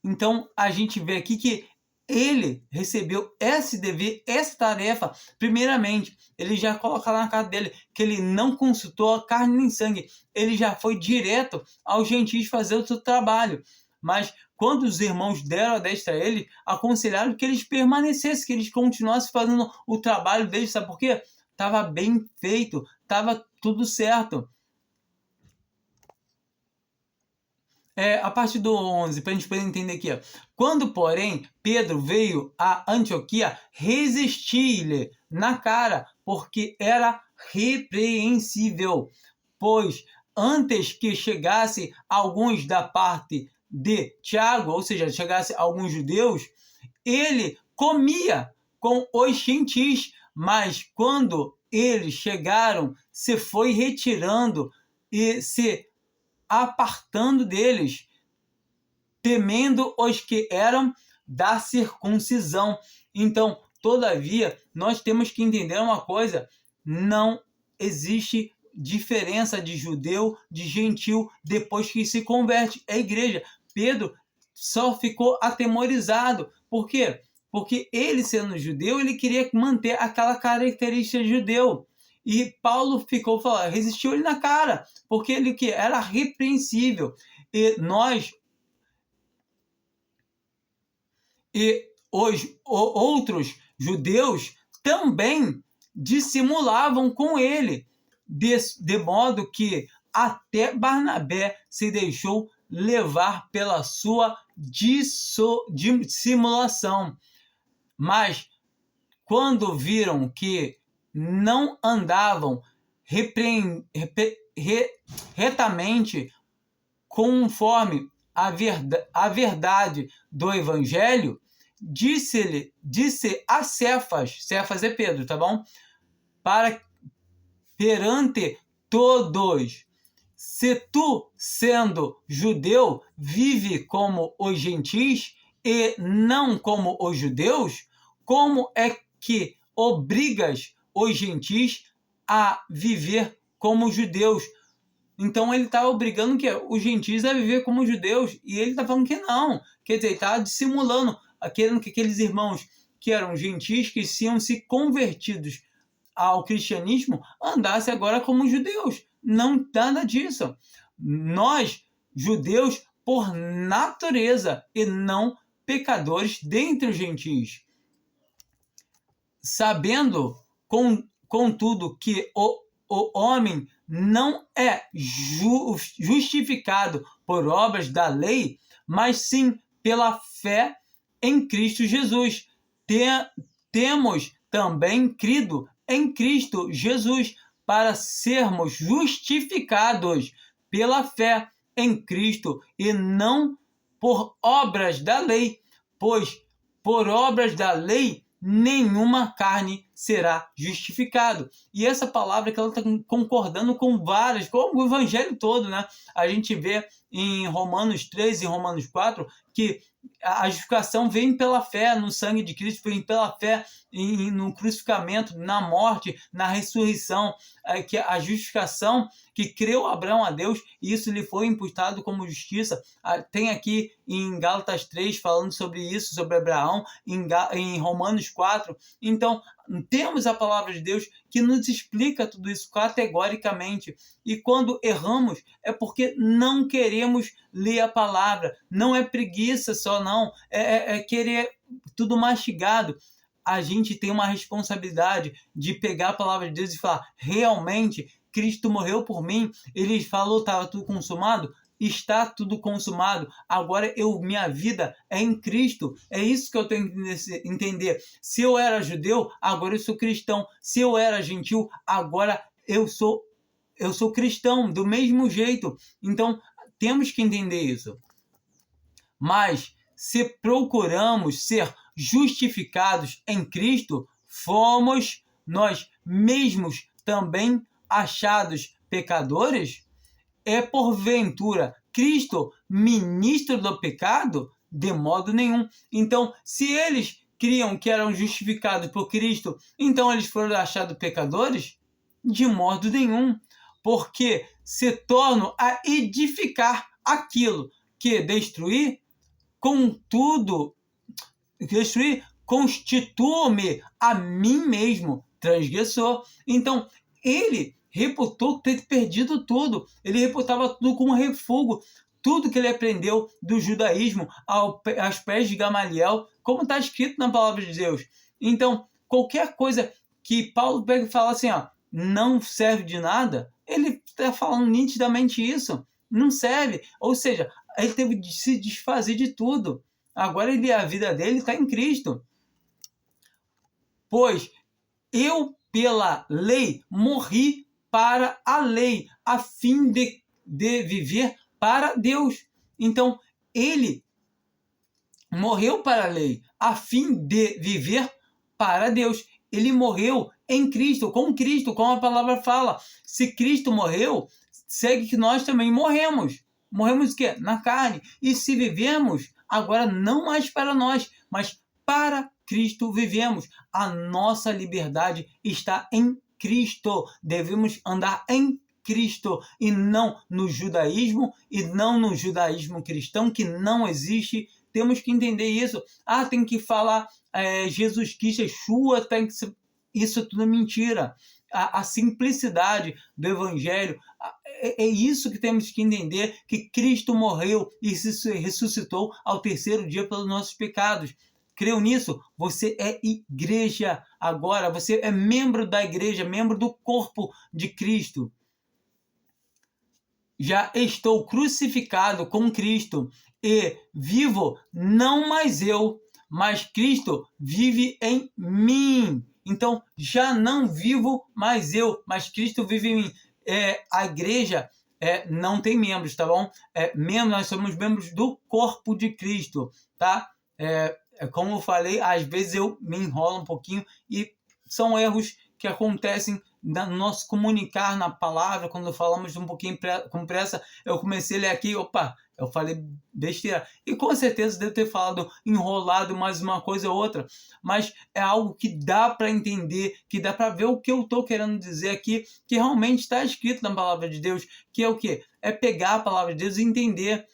Então, a gente vê aqui que ele recebeu esse dever, essa tarefa, primeiramente. Ele já coloca lá na cara dele que ele não consultou a carne nem sangue. Ele já foi direto aos gentios fazer o seu trabalho. Mas quando os irmãos deram a destra a ele, aconselharam que eles permanecessem, que eles continuassem fazendo o trabalho deles. Sabe por quê? Estava bem feito, estava tudo certo. A partir do 11, para a gente poder entender aqui. Ó. Quando, porém, Pedro veio a Antioquia, resisti-lhe na cara, porque era repreensível. Pois, antes que chegasse alguns da parte de Tiago, ou seja, chegasse alguns judeus, ele comia com os gentios, mas quando eles chegaram, se foi retirando e se apartando deles, temendo os que eram da circuncisão. Então, todavia, nós temos que entender uma coisa: não existe diferença de judeu, de gentil, depois que se converte. É a igreja. Pedro só ficou atemorizado. Por quê? Porque ele, sendo judeu, ele queria manter aquela característica de judeu. E Paulo ficou falando, resistiu ele na cara, porque ele que era repreensível. E os outros judeus também dissimulavam com ele, de modo que até Barnabé se deixou levar pela sua dissimulação. Mas quando viram que não andavam retamente conforme a verdade do evangelho, disse a Cefas é Pedro, tá bom? Perante todos, se tu, sendo judeu, vive como os gentis e não como os judeus, como é que obrigas os gentis a viver como judeus. Então ele está obrigando os gentis a viver como judeus, e ele está falando que não. Quer dizer, ele está dissimulando, querendo que aqueles irmãos que eram gentis, que tinham se convertidos ao cristianismo, andassem agora como judeus. Não nada disso. Nós, judeus, por natureza, e não pecadores dentre os gentis. Sabendo, contudo, que o homem não é justificado por obras da lei, mas sim pela fé em Cristo Jesus. Temos também crido em Cristo Jesus para sermos justificados pela fé em Cristo e não por obras da lei, pois por obras da lei nenhuma carne será justificado. E essa palavra que ela está concordando com várias, com o evangelho todo, né? A gente vê em Romanos 3 e Romanos 4 que a justificação vem pela fé no sangue de Cristo, vem pela fé no crucificamento, na morte, na ressurreição, que a justificação que creu Abraão a Deus, e isso lhe foi imputado como justiça. Tem aqui em Gálatas 3 falando sobre isso, sobre Abraão, em Romanos 4. Então, temos a palavra de Deus que nos explica tudo isso categoricamente. E quando erramos, é porque não queremos ler a palavra. Não é preguiça só, não. É querer tudo mastigado. A gente tem uma responsabilidade de pegar a palavra de Deus e falar, realmente, Cristo morreu por mim. Ele falou, estava tudo consumado. Está tudo consumado. Agora minha vida é em Cristo. É isso que eu tenho que entender. Se eu era judeu, agora eu sou cristão. Se eu era gentil, agora eu sou cristão do mesmo jeito. Então, temos que entender isso. Mas, se procuramos ser justificados em Cristo, fomos nós mesmos também achados pecadores? É porventura Cristo ministro do pecado? De modo nenhum. Então, se eles criam que eram justificados por Cristo, então eles foram achados pecadores? De modo nenhum. Porque se tornam a edificar aquilo que destruir, constituo-me a mim mesmo transgressor. Então, ele reputou ter perdido tudo. Ele reputava tudo como refúgio. Tudo que ele aprendeu do judaísmo aos pés de Gamaliel, como está escrito na palavra de Deus. Então, qualquer coisa que Paulo pega e fala assim, não serve de nada, ele está falando nitidamente isso. Não serve. Ou seja, ele teve de se desfazer de tudo. Agora a vida dele está em Cristo. Pois eu, pela lei, morri para a lei, a fim de viver para Deus. Então, ele morreu para a lei, a fim de viver para Deus. Ele morreu em Cristo, como a palavra fala. Se Cristo morreu, segue que nós também morremos. Morremos o quê? Na carne. E se vivemos, agora não mais para nós, mas para Cristo vivemos. A nossa liberdade está em Cristo. Devemos andar em Cristo e não no judaísmo, e não no judaísmo cristão, que não existe. Temos que entender isso. Tem que falar Jesus Cristo, Yeshua, isso tudo é mentira. A simplicidade do evangelho, é isso que temos que entender, que Cristo morreu e se ressuscitou ao terceiro dia pelos nossos pecados. Creu nisso? Você é igreja agora, você é membro da igreja, membro do corpo de Cristo. Já estou crucificado com Cristo e vivo não mais eu, mas Cristo vive em mim. Então, já não vivo mais eu, mas Cristo vive em mim. A igreja não tem membros, tá bom? Nós somos membros do corpo de Cristo, tá? Como eu falei, às vezes eu me enrolo um pouquinho e são erros que acontecem no nosso comunicar na palavra, quando falamos um pouquinho com pressa, eu comecei a ler aqui, eu falei besteira. E com certeza devo ter falado enrolado mais uma coisa ou outra, mas é algo que dá para entender, que dá para ver o que eu estou querendo dizer aqui, que realmente está escrito na palavra de Deus, que é o quê? É pegar a palavra de Deus e entender.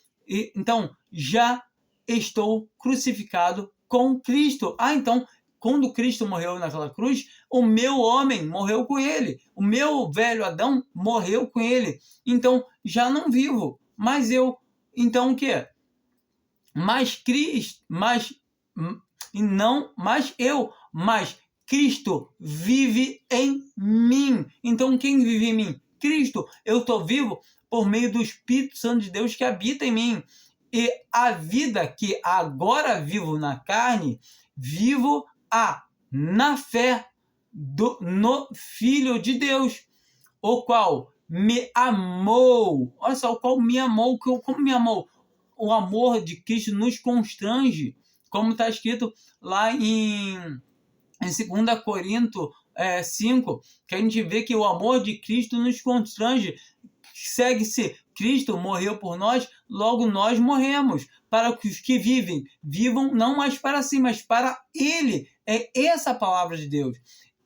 Então, já estou crucificado com Cristo. Então, quando Cristo morreu naquela cruz, o meu homem morreu com ele. O meu velho Adão morreu com ele. Então, já não vivo, mas eu. Então, o quê? Mas Cristo, mas Cristo vive em mim. Então, quem vive em mim? Cristo. Eu estou vivo por meio do Espírito Santo de Deus que habita em mim. E a vida que agora vivo na carne, vivo na fé no Filho de Deus, o qual me amou. Olha só, o qual me amou. Como me amou? O amor de Cristo nos constrange, como está escrito lá em 2 Coríntios 5, que a gente vê que o amor de Cristo nos constrange. Segue-se, Cristo morreu por nós, logo nós morremos. Para que os que vivem, vivam não mais para si, mas para Ele. É essa a palavra de Deus.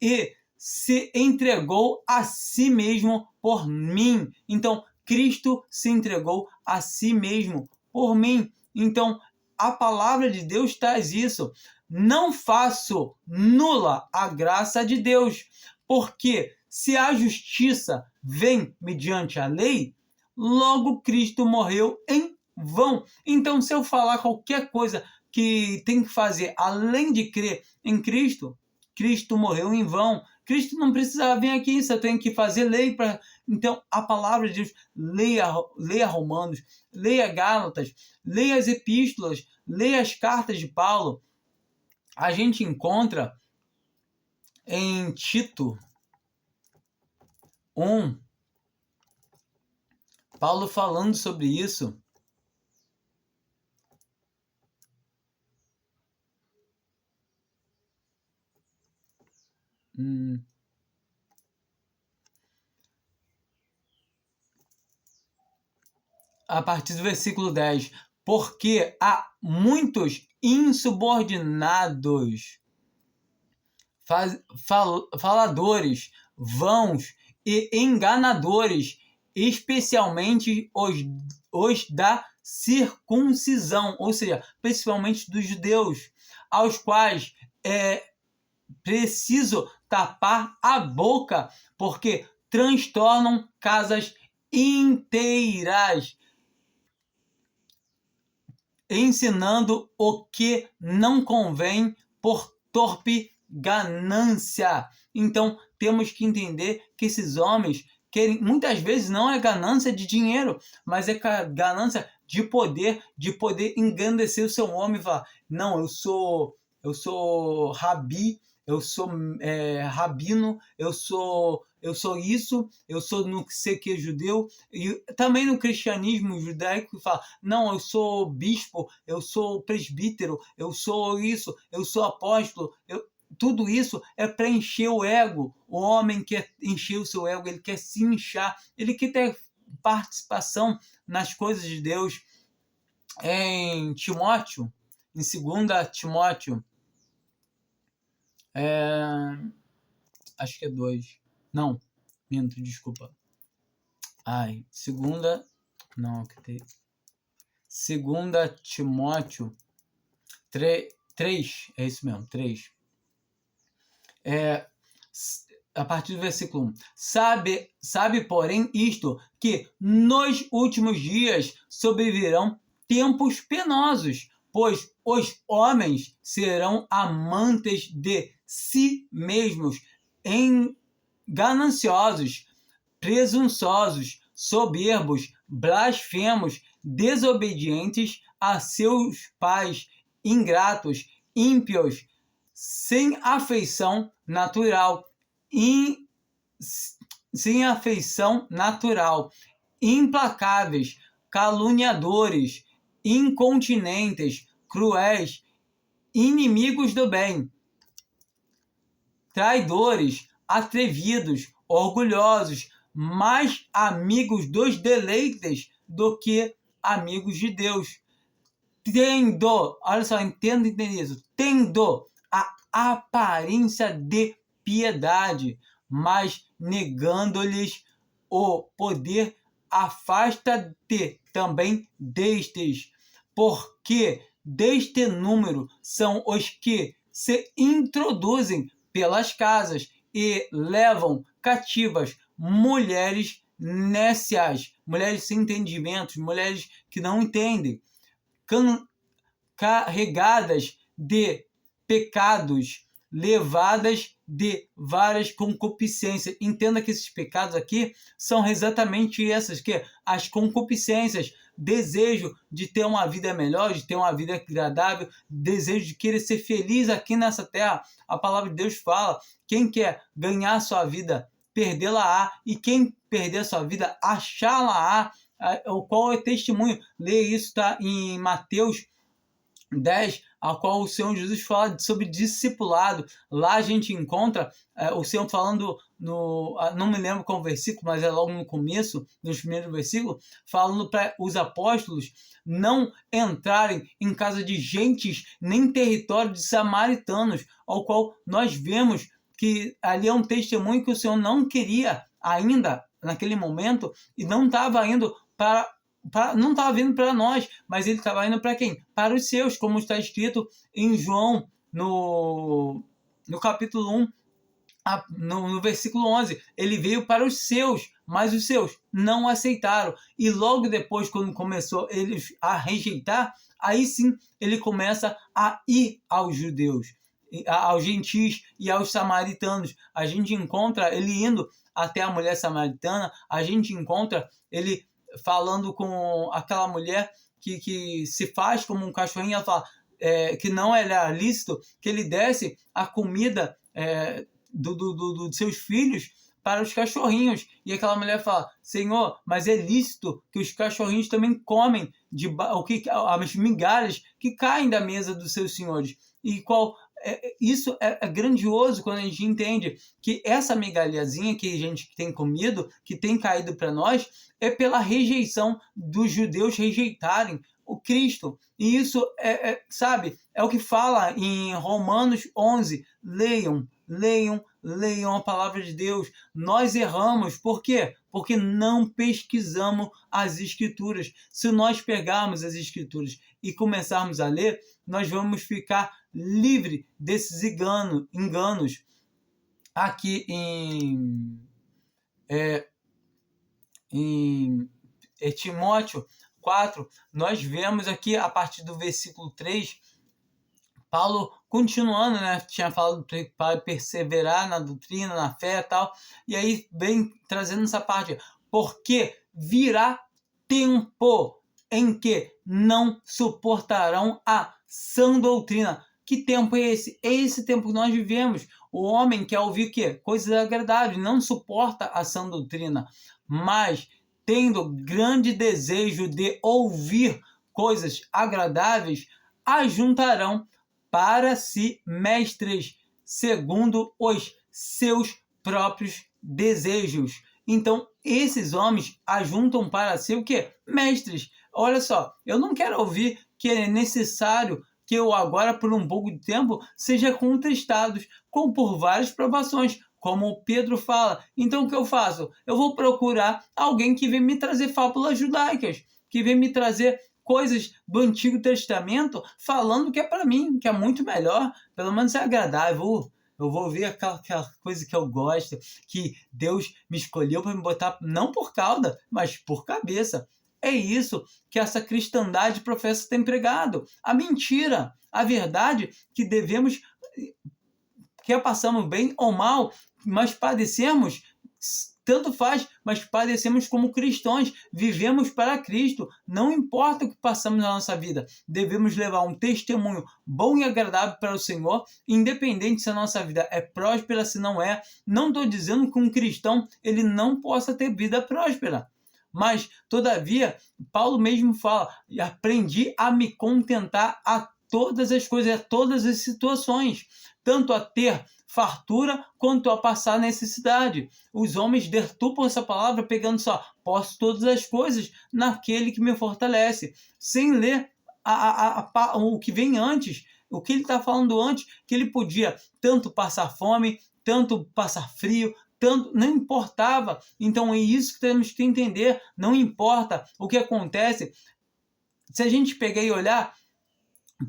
E se entregou a si mesmo por mim. Então, Cristo se entregou a si mesmo por mim. Então, a palavra de Deus traz isso. Não faço nula a graça de Deus, porque se a justiça vem mediante a lei, logo Cristo morreu em vão. Então, se eu falar qualquer coisa que tem que fazer além de crer em Cristo, Cristo morreu em vão. Cristo não precisava vir aqui, você tem que fazer lei para. Então, a palavra de Deus, leia Romanos, leia Gálatas, leia as epístolas, leia as cartas de Paulo. A gente encontra em Tito 1, Paulo falando sobre isso. A partir do versículo 10. Porque há muitos insubordinados, faladores, vãos e enganadores, especialmente os da circuncisão, ou seja, principalmente dos judeus, aos quais é preciso tapar a boca, porque transtornam casas inteiras, ensinando o que não convém por torpe ganância. Então, temos que entender que esses homens querem, muitas vezes não é ganância de dinheiro, mas é ganância de poder engrandecer o seu homem e falar, não, eu sou rabi, eu sou rabino, eu sou isso, eu sou não sei que judeu, e também no cristianismo judaico fala, não, eu sou bispo, eu sou presbítero, eu sou isso, eu sou apóstolo, tudo isso é para encher o ego. O homem quer encher o seu ego, ele quer se inchar, ele quer ter participação nas coisas de Deus. Em Timóteo, em 2 Timóteo, acho que é 2. Não, minto, desculpa. Não, que tem. 2 Timóteo 3, é isso mesmo, 3. A partir do versículo 1. Sabe, porém, isto, que nos últimos dias sobrevirão tempos penosos, pois os homens serão amantes de si mesmos, gananciosos, presunçosos, soberbos, blasfemos, desobedientes a seus pais, ingratos, ímpios, sem afeição natural, implacáveis, caluniadores, incontinentes, cruéis, inimigos do bem, traidores, atrevidos, orgulhosos, mais amigos dos deleites do que amigos de Deus. Tendo, olha só, entenda isso, tendo a aparência de piedade, mas negando-lhes o poder, afasta-te também destes, porque deste número são os que se introduzem pelas casas e levam cativas mulheres nécias, mulheres sem entendimentos, mulheres que não entendem, carregadas de pecados, levadas de várias concupiscências. Entenda que esses pecados aqui são exatamente essas, que as concupiscências, desejo de ter uma vida melhor, de ter uma vida agradável, desejo de querer ser feliz aqui nessa terra. A palavra de Deus fala, quem quer ganhar a sua vida, perdê-la-á, e quem perder a sua vida, achá-la-á. Qual é o testemunho? Lê isso, tá em Mateus 10, a qual o Senhor Jesus fala sobre discipulado. Lá a gente encontra o Senhor falando, não me lembro qual versículo, mas é logo no começo, nos primeiros versículos, falando para os apóstolos não entrarem em casa de gentes, nem território de samaritanos, ao qual nós vemos que ali é um testemunho que o Senhor não queria ainda, naquele momento, e não estava indo não estava vindo para nós, mas ele estava indo para quem? Para os seus, como está escrito em João, no capítulo 1, no versículo 11. Ele veio para os seus, mas os seus não aceitaram. E logo depois, quando começou eles a rejeitar, aí sim ele começa a ir aos judeus, aos gentis e aos samaritanos. A gente encontra ele indo até a mulher samaritana, a gente encontra ele falando com aquela mulher que se faz como um cachorrinho. Ela fala que não era lícito que ele desse a comida dos seus filhos para os cachorrinhos. E aquela mulher fala, Senhor, mas é lícito que os cachorrinhos também comem as migalhas que caem da mesa dos seus senhores. E isso é grandioso quando a gente entende que essa migalhazinha que a gente tem comido, que tem caído para nós, é pela rejeição dos judeus rejeitarem o Cristo. E isso sabe, é o que fala em Romanos 11. Leiam a palavra de Deus. Nós erramos. Por quê? Porque não pesquisamos as Escrituras. Se nós pegarmos as Escrituras e começarmos a ler, nós vamos ficar livre desses enganos. Aqui em Timóteo 4, nós vemos aqui a partir do versículo 3, Paulo continuando, né? Tinha falado para perseverar na doutrina, na fé e tal, e aí vem trazendo essa parte, porque virá tempo em que não suportarão a sã doutrina. Que tempo é esse? É esse tempo que nós vivemos. O homem quer ouvir o quê? Coisas agradáveis, não suporta a sã doutrina, mas tendo grande desejo de ouvir coisas agradáveis, ajuntarão para si mestres segundo os seus próprios desejos. Então, esses homens ajuntam para si o quê? Mestres. Olha só, eu não quero ouvir que é necessário que eu agora, por um pouco de tempo, seja contestado por várias provações, como o Pedro fala. Então, o que eu faço? Eu vou procurar alguém que venha me trazer fábulas judaicas, que venha me trazer coisas do Antigo Testamento, falando que é para mim, que é muito melhor, pelo menos é agradável. Eu vou ver aquela coisa que eu gosto, que Deus me escolheu para me botar, não por cauda, mas por cabeça. É isso que essa cristandade professa ter pregado. A mentira, a verdade que devemos, quer passamos bem ou mal, mas padecemos, tanto faz, mas padecemos como cristãos, vivemos para Cristo, não importa o que passamos na nossa vida, devemos levar um testemunho bom e agradável para o Senhor, independente se a nossa vida é próspera, se não é. Não estou dizendo que um cristão ele não possa ter vida próspera, mas, todavia, Paulo mesmo fala, aprendi a me contentar a todas as coisas, a todas as situações, tanto a ter fartura quanto a passar necessidade. Os homens deturpam essa palavra pegando só, posso todas as coisas naquele que me fortalece, sem ler o que vem antes, o que ele está falando antes, que ele podia tanto passar fome, tanto passar frio, tanto, não importava. Então é isso que temos que entender, não importa o que acontece. Se a gente pegar e olhar,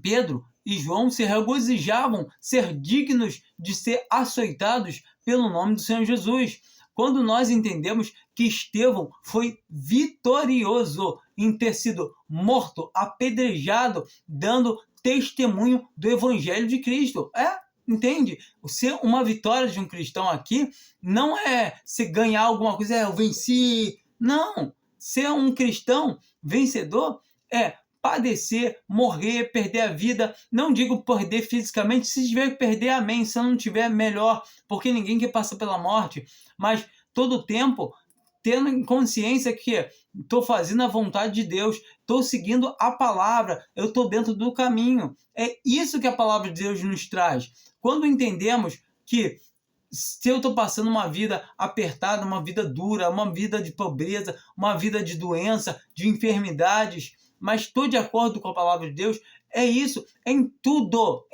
Pedro e João se regozijavam ser dignos de ser açoitados pelo nome do Senhor Jesus. Quando nós entendemos que Estevão foi vitorioso em ter sido morto, apedrejado, dando testemunho do Evangelho de Cristo. Entende? Ser uma vitória de um cristão aqui não é se ganhar alguma coisa, eu venci. Não. Ser um cristão vencedor é padecer, morrer, perder a vida. Não digo perder fisicamente, se tiver que perder, amém. Se não tiver, melhor, porque ninguém quer passar pela morte. Mas todo o tempo tendo consciência que estou fazendo a vontade de Deus, estou seguindo a palavra, eu estou dentro do caminho. É isso que a palavra de Deus nos traz. Quando entendemos que se eu estou passando uma vida apertada, uma vida dura, uma vida de pobreza, uma vida de doença, de enfermidades, mas estou de acordo com a palavra de Deus, é isso, em tudo,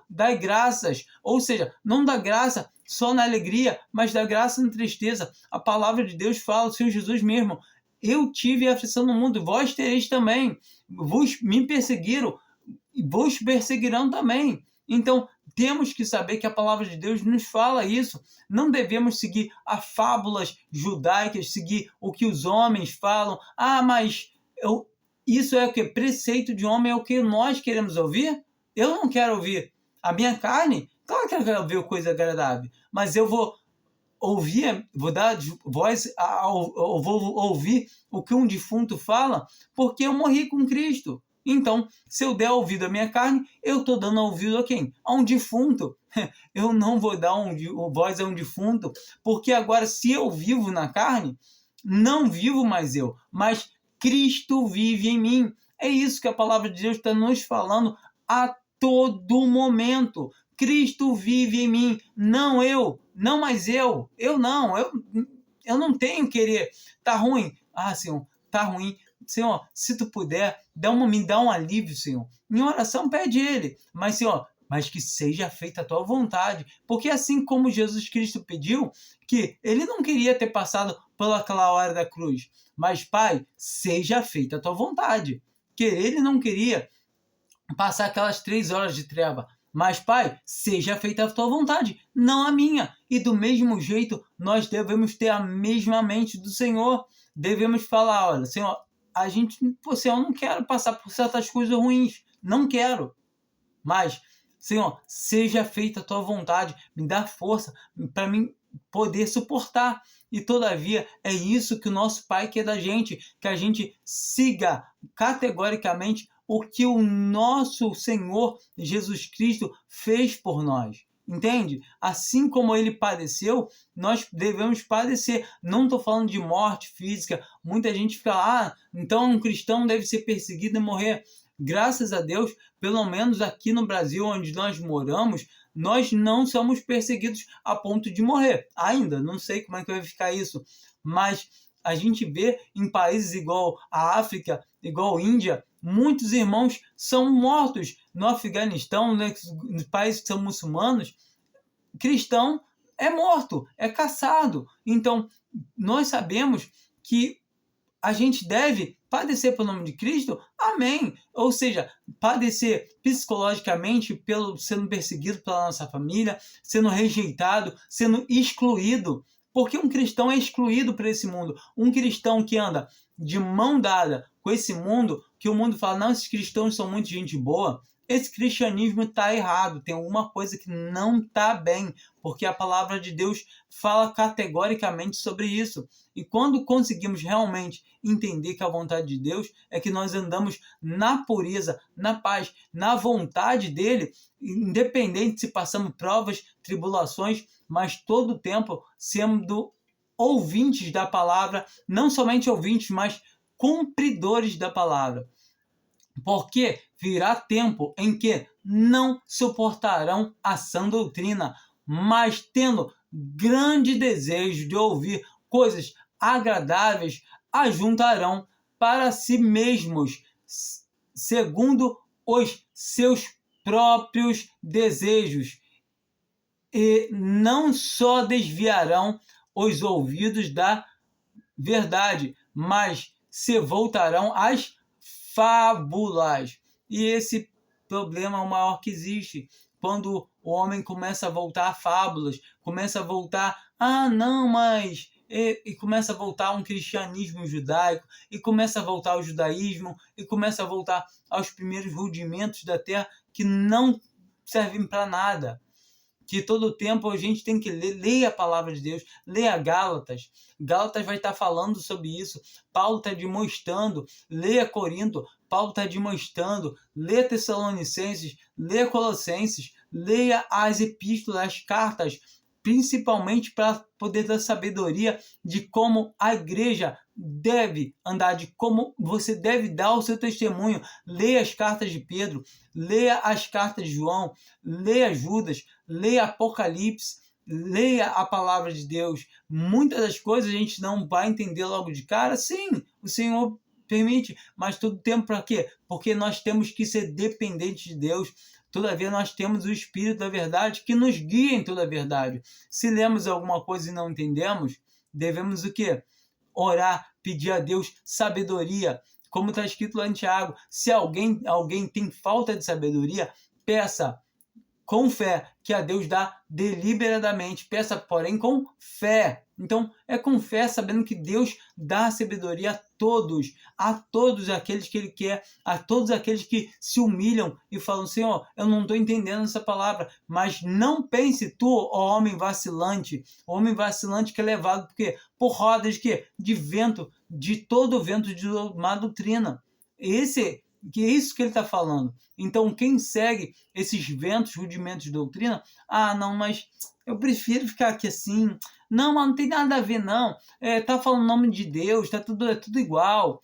dai graças. Ou seja, não dá graça só na alegria, mas dá graça na tristeza. A palavra de Deus fala, o Senhor Jesus mesmo, eu tive aflição no mundo, vós tereis também. Me perseguiram, e vos perseguirão também. Então, temos que saber que a palavra de Deus nos fala isso. Não devemos seguir as fábulas judaicas, seguir o que os homens falam. Mas isso é o que? Preceito de homem é o que nós queremos ouvir? Eu não quero ouvir. A minha carne, claro que eu quero ouvir coisa agradável, mas eu vou ouvir, vou dar voz, eu vou ouvir o que um defunto fala, porque eu morri com Cristo. Então, se eu der ouvido à minha carne, eu estou dando ouvido a quem? A um defunto. Eu não vou dar voz a um defunto, porque agora, se eu vivo na carne, não vivo mais eu, mas Cristo vive em mim. É isso que a palavra de Deus está nos falando a todo momento. Cristo vive em mim, não eu, não mais eu não tenho querer. Tá ruim? Senhor, tá ruim. Senhor, se tu puder, me dá um alívio, Senhor. Em oração pede ele, mas Senhor, mas que seja feita a tua vontade, porque assim como Jesus Cristo pediu, que ele não queria ter passado pelaquela hora da cruz, mas Pai, seja feita a tua vontade, que ele não queria passar aquelas 3 horas de treva, mas Pai, seja feita a tua vontade, não a minha. E do mesmo jeito, nós devemos ter a mesma mente do Senhor, devemos falar, olha, Senhor, eu não quero passar por certas coisas ruins, não quero, mas Senhor, seja feita a tua vontade, me dá força para mim poder suportar. E todavia é isso que o nosso Pai quer da gente, que a gente siga categoricamente o que o nosso Senhor Jesus Cristo fez por nós. Entende? Assim como ele padeceu, nós devemos padecer. Não estou falando de morte física. Muita gente fica, então um cristão deve ser perseguido e morrer. Graças a Deus, pelo menos aqui no Brasil, onde nós moramos, nós não somos perseguidos a ponto de morrer. Ainda, não sei como é que vai ficar isso. Mas a gente vê em países igual a África, igual a Índia, muitos irmãos são mortos. No Afeganistão, nos países que são muçulmanos, cristão é morto, é caçado. Então, nós sabemos que a gente deve padecer pelo nome de Cristo, amém. Ou seja, padecer psicologicamente sendo perseguido pela nossa família, sendo rejeitado, sendo excluído. Porque um cristão é excluído por esse mundo. Um cristão que anda de mão dada com esse mundo, que o mundo fala, não, esses cristãos são muito gente boa, esse cristianismo está errado, tem alguma coisa que não está bem, porque a palavra de Deus fala categoricamente sobre isso. E quando conseguimos realmente entender que a vontade de Deus é que nós andamos na pureza, na paz, na vontade dele, independente se passamos provas, tribulações, mas todo o tempo sendo ouvintes da palavra, não somente ouvintes, mas cumpridores da palavra. Porque virá tempo em que não suportarão a sã doutrina, mas tendo grande desejo de ouvir coisas agradáveis, ajuntarão para si mesmos, segundo os seus próprios desejos, e não só desviarão os ouvidos da verdade, mas se voltarão às fábulas. E esse problema é o maior que existe. Quando o homem começa a voltar a fábulas, começa a voltar, não, mas... E começa a voltar a um cristianismo judaico, e começa a voltar ao judaísmo, e começa a voltar aos primeiros rudimentos da terra que não servem para nada. Que todo o tempo a gente tem que ler a palavra de Deus, leia Gálatas. Gálatas vai estar falando sobre isso. Paulo está demonstrando, leia Corinto. Paulo está demonstrando, leia Tessalonicenses, leia Colossenses, leia as epístolas, as cartas, principalmente para poder dar sabedoria de como a igreja deve andar, de como você deve dar o seu testemunho. Leia as cartas de Pedro, leia as cartas de João, leia Judas, leia Apocalipse, leia a palavra de Deus. Muitas das coisas a gente não vai entender logo de cara. Sim, o Senhor permite, mas todo tempo para quê? Porque nós temos que ser dependentes de Deus. Todavia nós temos o Espírito da verdade que nos guia em toda a verdade. Se lemos alguma coisa e não entendemos, devemos o quê? Orar, pedir a Deus sabedoria. Como está escrito lá em Tiago, se alguém tem falta de sabedoria, peça com fé, que a Deus dá deliberadamente. Peça, porém, com fé. Então, é com fé, sabendo que Deus dá sabedoria a todos aqueles que Ele quer, a todos aqueles que se humilham e falam, Senhor, eu não estou entendendo essa palavra, mas não pense tu, ó homem vacilante, que é levado por rodas de vento, de todo vento de má doutrina. Que é isso que ele está falando. Então, quem segue esses ventos, rudimentos de doutrina, não, mas eu prefiro ficar aqui assim. Não, mas não tem nada a ver, não. Tá falando o nome de Deus, é tudo igual.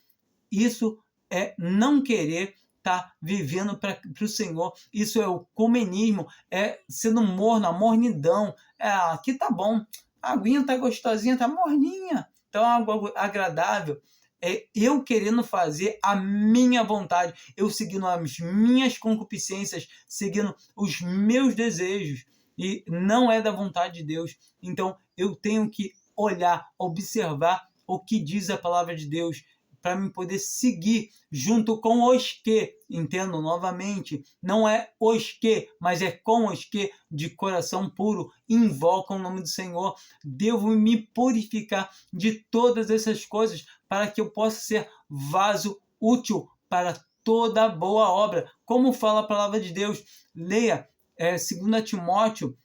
Isso é não querer estar vivendo para o Senhor. Isso é o comunismo, é sendo morno, a mornidão. Aqui tá bom, a aguinha tá gostosinha, tá morninha. Então é algo agradável. É eu querendo fazer a minha vontade, eu seguindo as minhas concupiscências, seguindo os meus desejos, e não é da vontade de Deus. Então eu tenho que olhar, observar o que diz a palavra de Deus, para me poder seguir junto com os que, entendo novamente, não é os que, mas é com os que de coração puro invocam o nome do Senhor. Devo me purificar de todas essas coisas para que eu possa ser vaso útil para toda boa obra. Como fala a palavra de Deus, leia 2 Timóteo,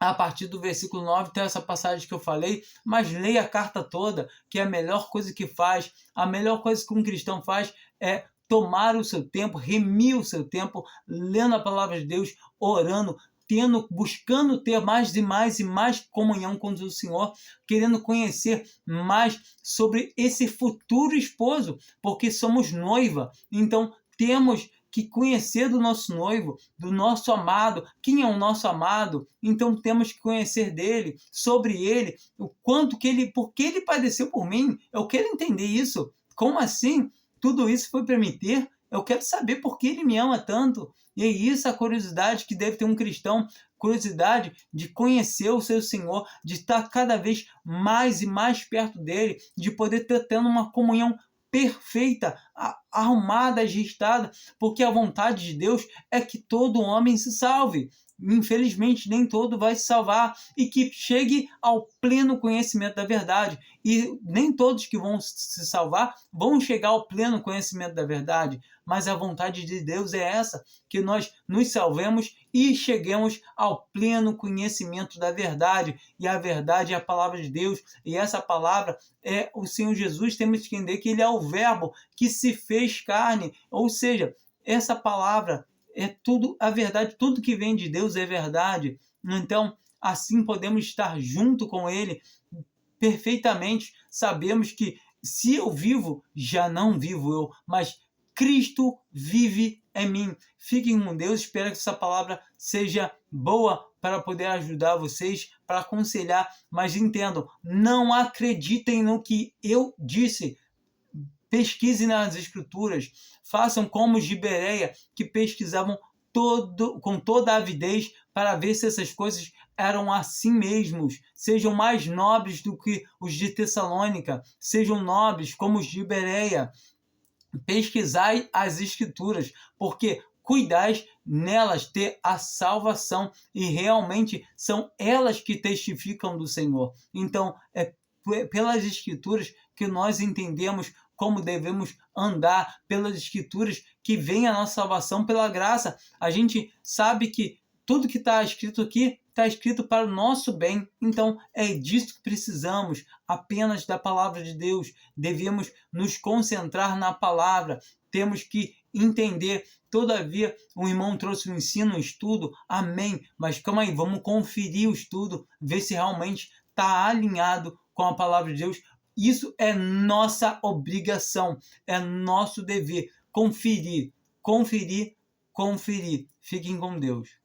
a partir do versículo 9, tem essa passagem que eu falei, mas leia a carta toda, que é a melhor coisa que faz. A melhor coisa que um cristão faz é tomar o seu tempo, remir o seu tempo, lendo a palavra de Deus, orando, buscando ter mais e mais comunhão com o Senhor, querendo conhecer mais sobre esse futuro esposo, porque somos noiva. Então, temos que conhecer do nosso noivo, do nosso amado. Quem é o nosso amado? Então temos que conhecer dele, sobre ele, o quanto porque ele padeceu por mim. Eu quero entender isso. Como assim? Tudo isso foi para me ter? Eu quero saber por que ele me ama tanto. E é isso a curiosidade que deve ter um cristão, curiosidade de conhecer o seu Senhor, de estar cada vez mais e mais perto dele, de poder ter tendo uma comunhão perfeita, arrumada, ajustada, porque a vontade de Deus é que todo homem se salve. Infelizmente, nem todo vai se salvar, e que chegue ao pleno conhecimento da verdade. E nem todos que vão se salvar vão chegar ao pleno conhecimento da verdade, mas a vontade de Deus é essa, que nós nos salvemos e cheguemos ao pleno conhecimento da verdade. E a verdade é a palavra de Deus, e essa palavra é o Senhor Jesus. Temos que entender que Ele é o Verbo que se fez carne, ou seja, essa palavra é tudo a verdade, tudo que vem de Deus é verdade. Então, assim podemos estar junto com Ele perfeitamente. Sabemos que se eu vivo, já não vivo eu, mas Cristo vive em mim. Fiquem com Deus, espero que essa palavra seja boa para poder ajudar vocês, para aconselhar, mas entendam, não acreditem no que eu disse. Pesquisem nas escrituras, façam como os de Bereia, que pesquisavam com toda a avidez para ver se essas coisas eram assim mesmos. Sejam mais nobres do que os de Tessalônica, sejam nobres como os de Bereia. Pesquisai as escrituras, porque cuidais nelas ter a salvação, e realmente são elas que testificam do Senhor. Então, é pelas escrituras que nós entendemos como devemos andar, pelas escrituras que vem a nossa salvação pela graça. A gente sabe que tudo que está escrito aqui está escrito para o nosso bem. Então, é disso que precisamos, apenas da palavra de Deus. Devemos nos concentrar na palavra. Temos que entender. Todavia, o irmão trouxe um ensino, um estudo, amém. Mas calma aí, vamos conferir o estudo, ver se realmente está alinhado com a palavra de Deus. Isso é nossa obrigação, é nosso dever. Conferir, conferir, conferir. Fiquem com Deus.